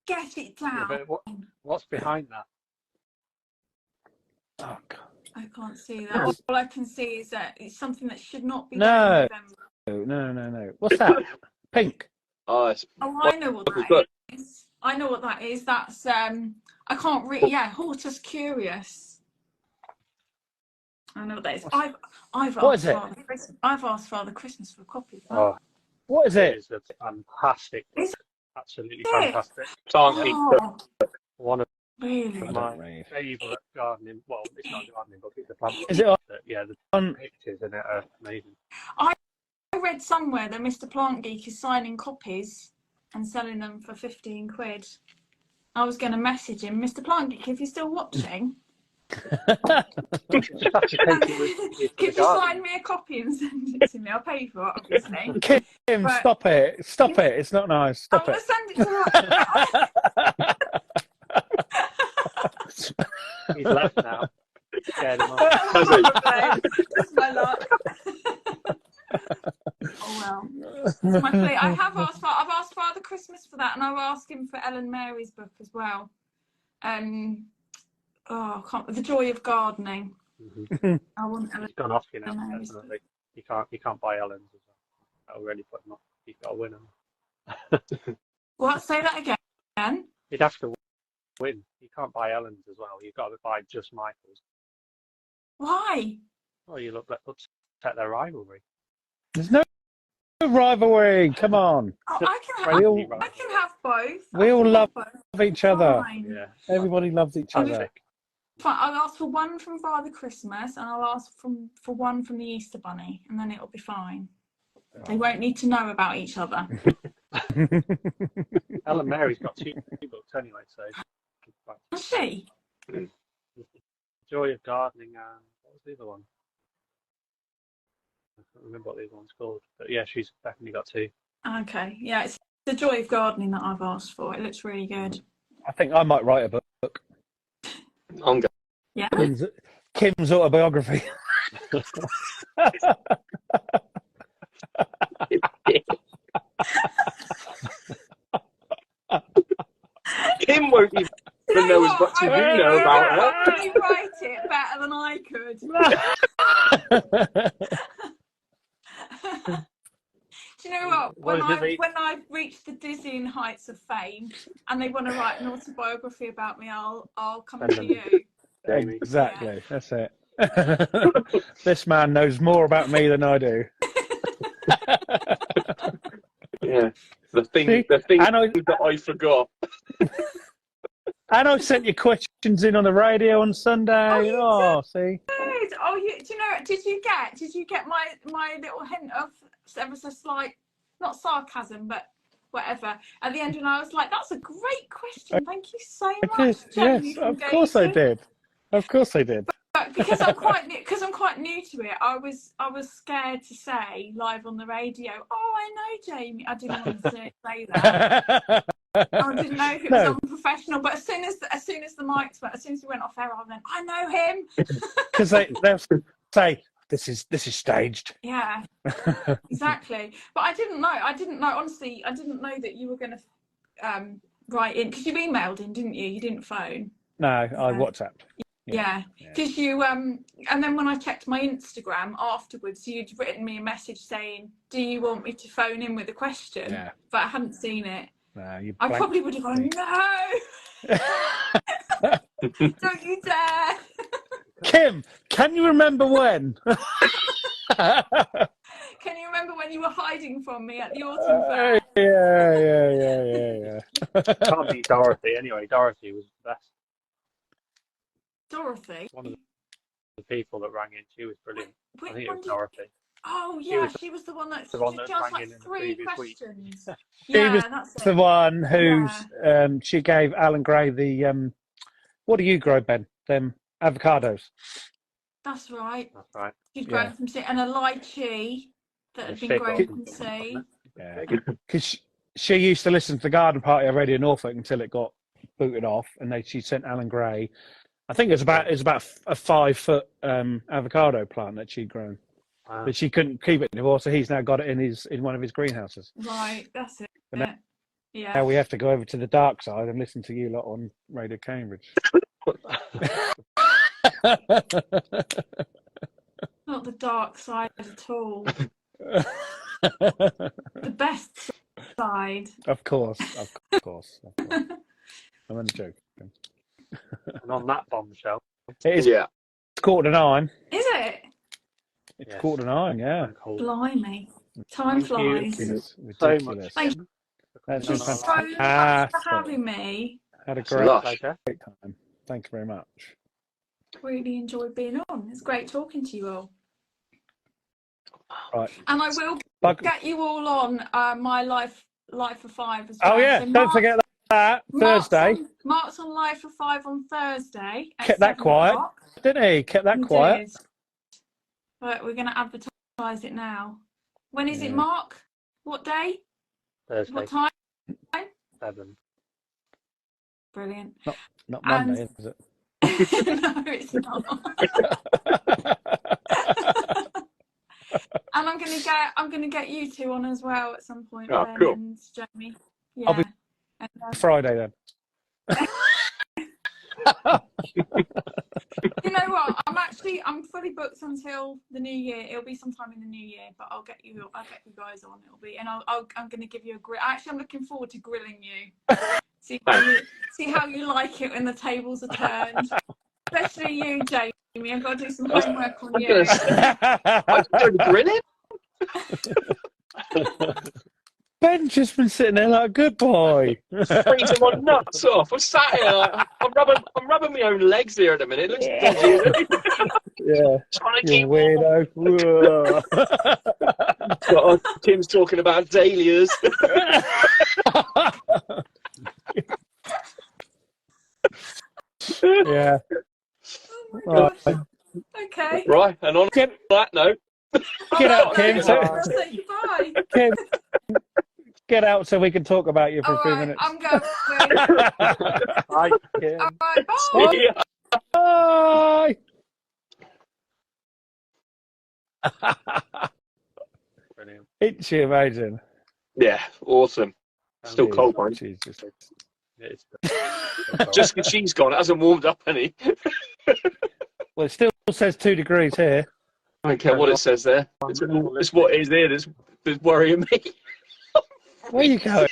Get it down. Yeah, but what's behind that? Oh, God. I can't see that. All I can see is that it's something that should not be done in November. No. What's that? Pink. Oh, I know what that is. I know what that is. That's I can't read. Yeah, Hortus Curious. I know what that is. I've asked Father Christmas for a copy of that. Oh, what is it? It's fantastic. Absolutely fantastic. Oh, One of really? my favourite gardening. Well, it's not a gardening book. It's a plant. Is it on? Yeah, the pictures in it are amazing. I read somewhere that Mr. Plant Geek is signing copies and selling them for 15 quid. I was going to message him, Mr. Plant Geek, if you're still watching, could you sign me a copy and send it to me? I'll pay for it, obviously. Kim, but stop it! It's not nice. Stop it. Send it to He's left now. Scared him off. That's my luck. Oh well. I've asked Father Christmas for that, and I've asked him for Ellen Mary's book as well. The Joy of Gardening. Mm-hmm. I want Ellen. He's gone off, definitely. You can't buy Ellen's as well. That'll really put him off. He's got to win them. What? Say that again. He'd have to win. You can't buy Ellen's as well. You've got to buy just Michael's. Why? Well, you upset their rivalry. There's no rivalry. Come on. Oh, I can have both. We all love each other. Fine. Yeah. Everybody loves each other. Fine. I'll ask for one from Father Christmas, and I'll ask for one from the Easter Bunny, and then it'll be fine. They won't need to know about each other. Ellen Mary's got two books anyway, so. Has she? Joy of Gardening and what was the other one? I can't remember what the other one's called. But yeah, she's definitely got two. Okay. Yeah, it's The Joy of Gardening that I've asked for. It looks really good. I think I might write a book. I'm good. Yeah. Kim's autobiography. Kim won't even know as much as you know about her. You write it better than I could. Do you know what? When I've reached the dizzying heights of fame and they want to write an autobiography about me, I'll come to you. Exactly. Yeah. That's it. This man knows more about me than I do. Yeah. The thing that I forgot. And I sent you questions in on the radio on Sunday. See. Oh, do you know? Did you get my little hint of ever so slight, not sarcasm, but whatever at the end? And I was like, "That's a great question. Thank you so much." Yes, of course I did. Of course I did. But because I'm quite new to it, I was scared to say live on the radio, "Oh, I know Jamie." I didn't want to say that. I didn't know if it was unprofessional. But as soon as the mics went, as soon as we went off air, I went, "I know him." Because they'll say this is staged. Yeah, exactly. But I didn't know. Honestly, I didn't know that you were going to write in, because you emailed in, didn't you? You didn't phone. No, I WhatsApped. Yeah, because you and then when I checked my Instagram afterwards, you'd written me a message saying, "Do you want me to phone in with a question?" Yeah. But I hadn't seen it. No, you I probably would have gone, "No, don't you dare!" Kim, can you remember when? Can you remember when you were hiding from me at the autumn fair? Yeah. Can't beat Dorothy anyway. Dorothy was the best. Dorothy? One of the people that rang in, she was brilliant. Which I think it one was Dorothy. Oh, yeah, she was the one that rang just like in the 3 previous questions. She Yeah, was that's the it. one who's she gave Alan Gray the what do you grow, Ben? Them avocados. That's right. That's right. She'd grown from seed, and a lychee that had been grown from seed. Yeah, because she used to listen to the Garden Party on Radio Norfolk until it got booted off, and she sent Alan Gray. I think it's about a 5-foot avocado plant that she'd grown, but she couldn't keep it anymore, so he's now got it in one of his greenhouses. Right, that's it. Now we have to go over to the dark side and listen to you lot on Radio Cambridge. Not the dark side at all. The best side. Of course. I'm only joking. And on that bombshell, It is. Yeah. It's 8:45. Is it? It's 8:45. Yeah. Blimey, time flies. It's So ridiculous. Thank That's you been so fantastic. much for having me. Had a It's a great lush. time. Thank you very much. Really enjoyed being on. It's great talking to you all. Right. And I will get you all on my Life for 5 as well. Oh yeah, So don't forget that Thursday. Mark's on Live for 5 on Thursday. Kept that quiet, didn't he? Kept that quiet. Did. But we're going to advertise it now. When is it, Mark? What day? Thursday. What time? 7. Not Brilliant. Monday, is it? No, it's not. And I'm gonna get you two on as well at some point. Oh, Ben cool. and Jamie. Yeah. I'll be Friday then. You know what? I'm fully booked until the new year. It'll be sometime in the new year, but I'll get you guys on. It'll be, and I'm going to give you a grill. Actually, I'm looking forward to grilling you. See how you like it when the tables are turned. Especially you, Jamie. I've got to do some homework on you. I'm doing grilling. Ben's just been sitting there like a good boy. Freezing my nuts off. I'm sat here. I'm rubbing my own legs here at the minute. It looks dodgy. Yeah. Trying to You keep weirdo. God, Tim's talking about dahlias. Yeah. Oh my gosh. Okay. Right, and on that note, Get out, Kim. Say goodbye. Kim, get out so we can talk about you for a few minutes. I'm going. Bye, Kim. All right, bye. see ya. Bye. Brilliant. Isn't she amazing? Yeah, awesome. Still cold, man. She's just... It's Just because she's gone, it hasn't warmed up any. Well, it still says 2 degrees here. I don't care what it says there. It's what it is there that's worrying me. Where are you going,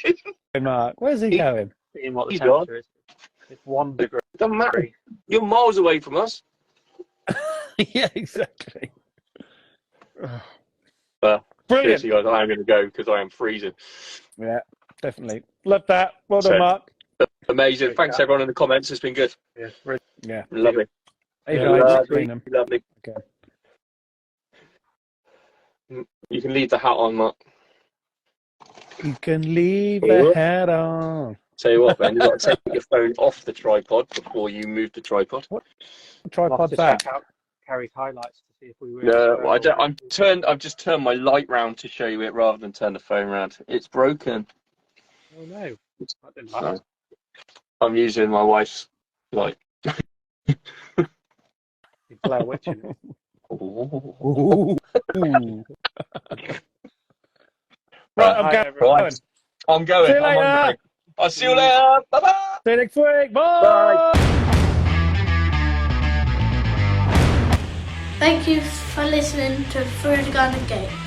Mark? Where's he going? seeing what the He's temperature is. It's 1 degree. Doesn't matter. You're miles away from us. Yeah, exactly. Well, Brilliant. seriously, guys, I am going to go because I am freezing. Yeah, definitely. Love that. Well done, So- Mark. Amazing. Thanks, everyone in the comments. It's been good. Yeah, really. Yeah. Lovely. Hey, Yeah, guys, Lovely. clean them. Lovely. Okay. You can leave the hat on, Mark. You can leave the hat on. Tell you what, Ben, you've got to take your phone off the tripod before you move the tripod. Tripod's that. Carrie's highlights to see if we were. No, well, I don't. I've just turned my light round to show you it rather than turn the phone round. It's broken. Oh no, that didn't So, matter. I'm using my wife's light. You Blair Witch in it. Ooh. Right, I'm Hi, going. everyone. I'm going. See you I'm on the later. way. I'll see you later. Bye-bye. See you next week. Bye. Thank you for listening to Through the Garden Gate.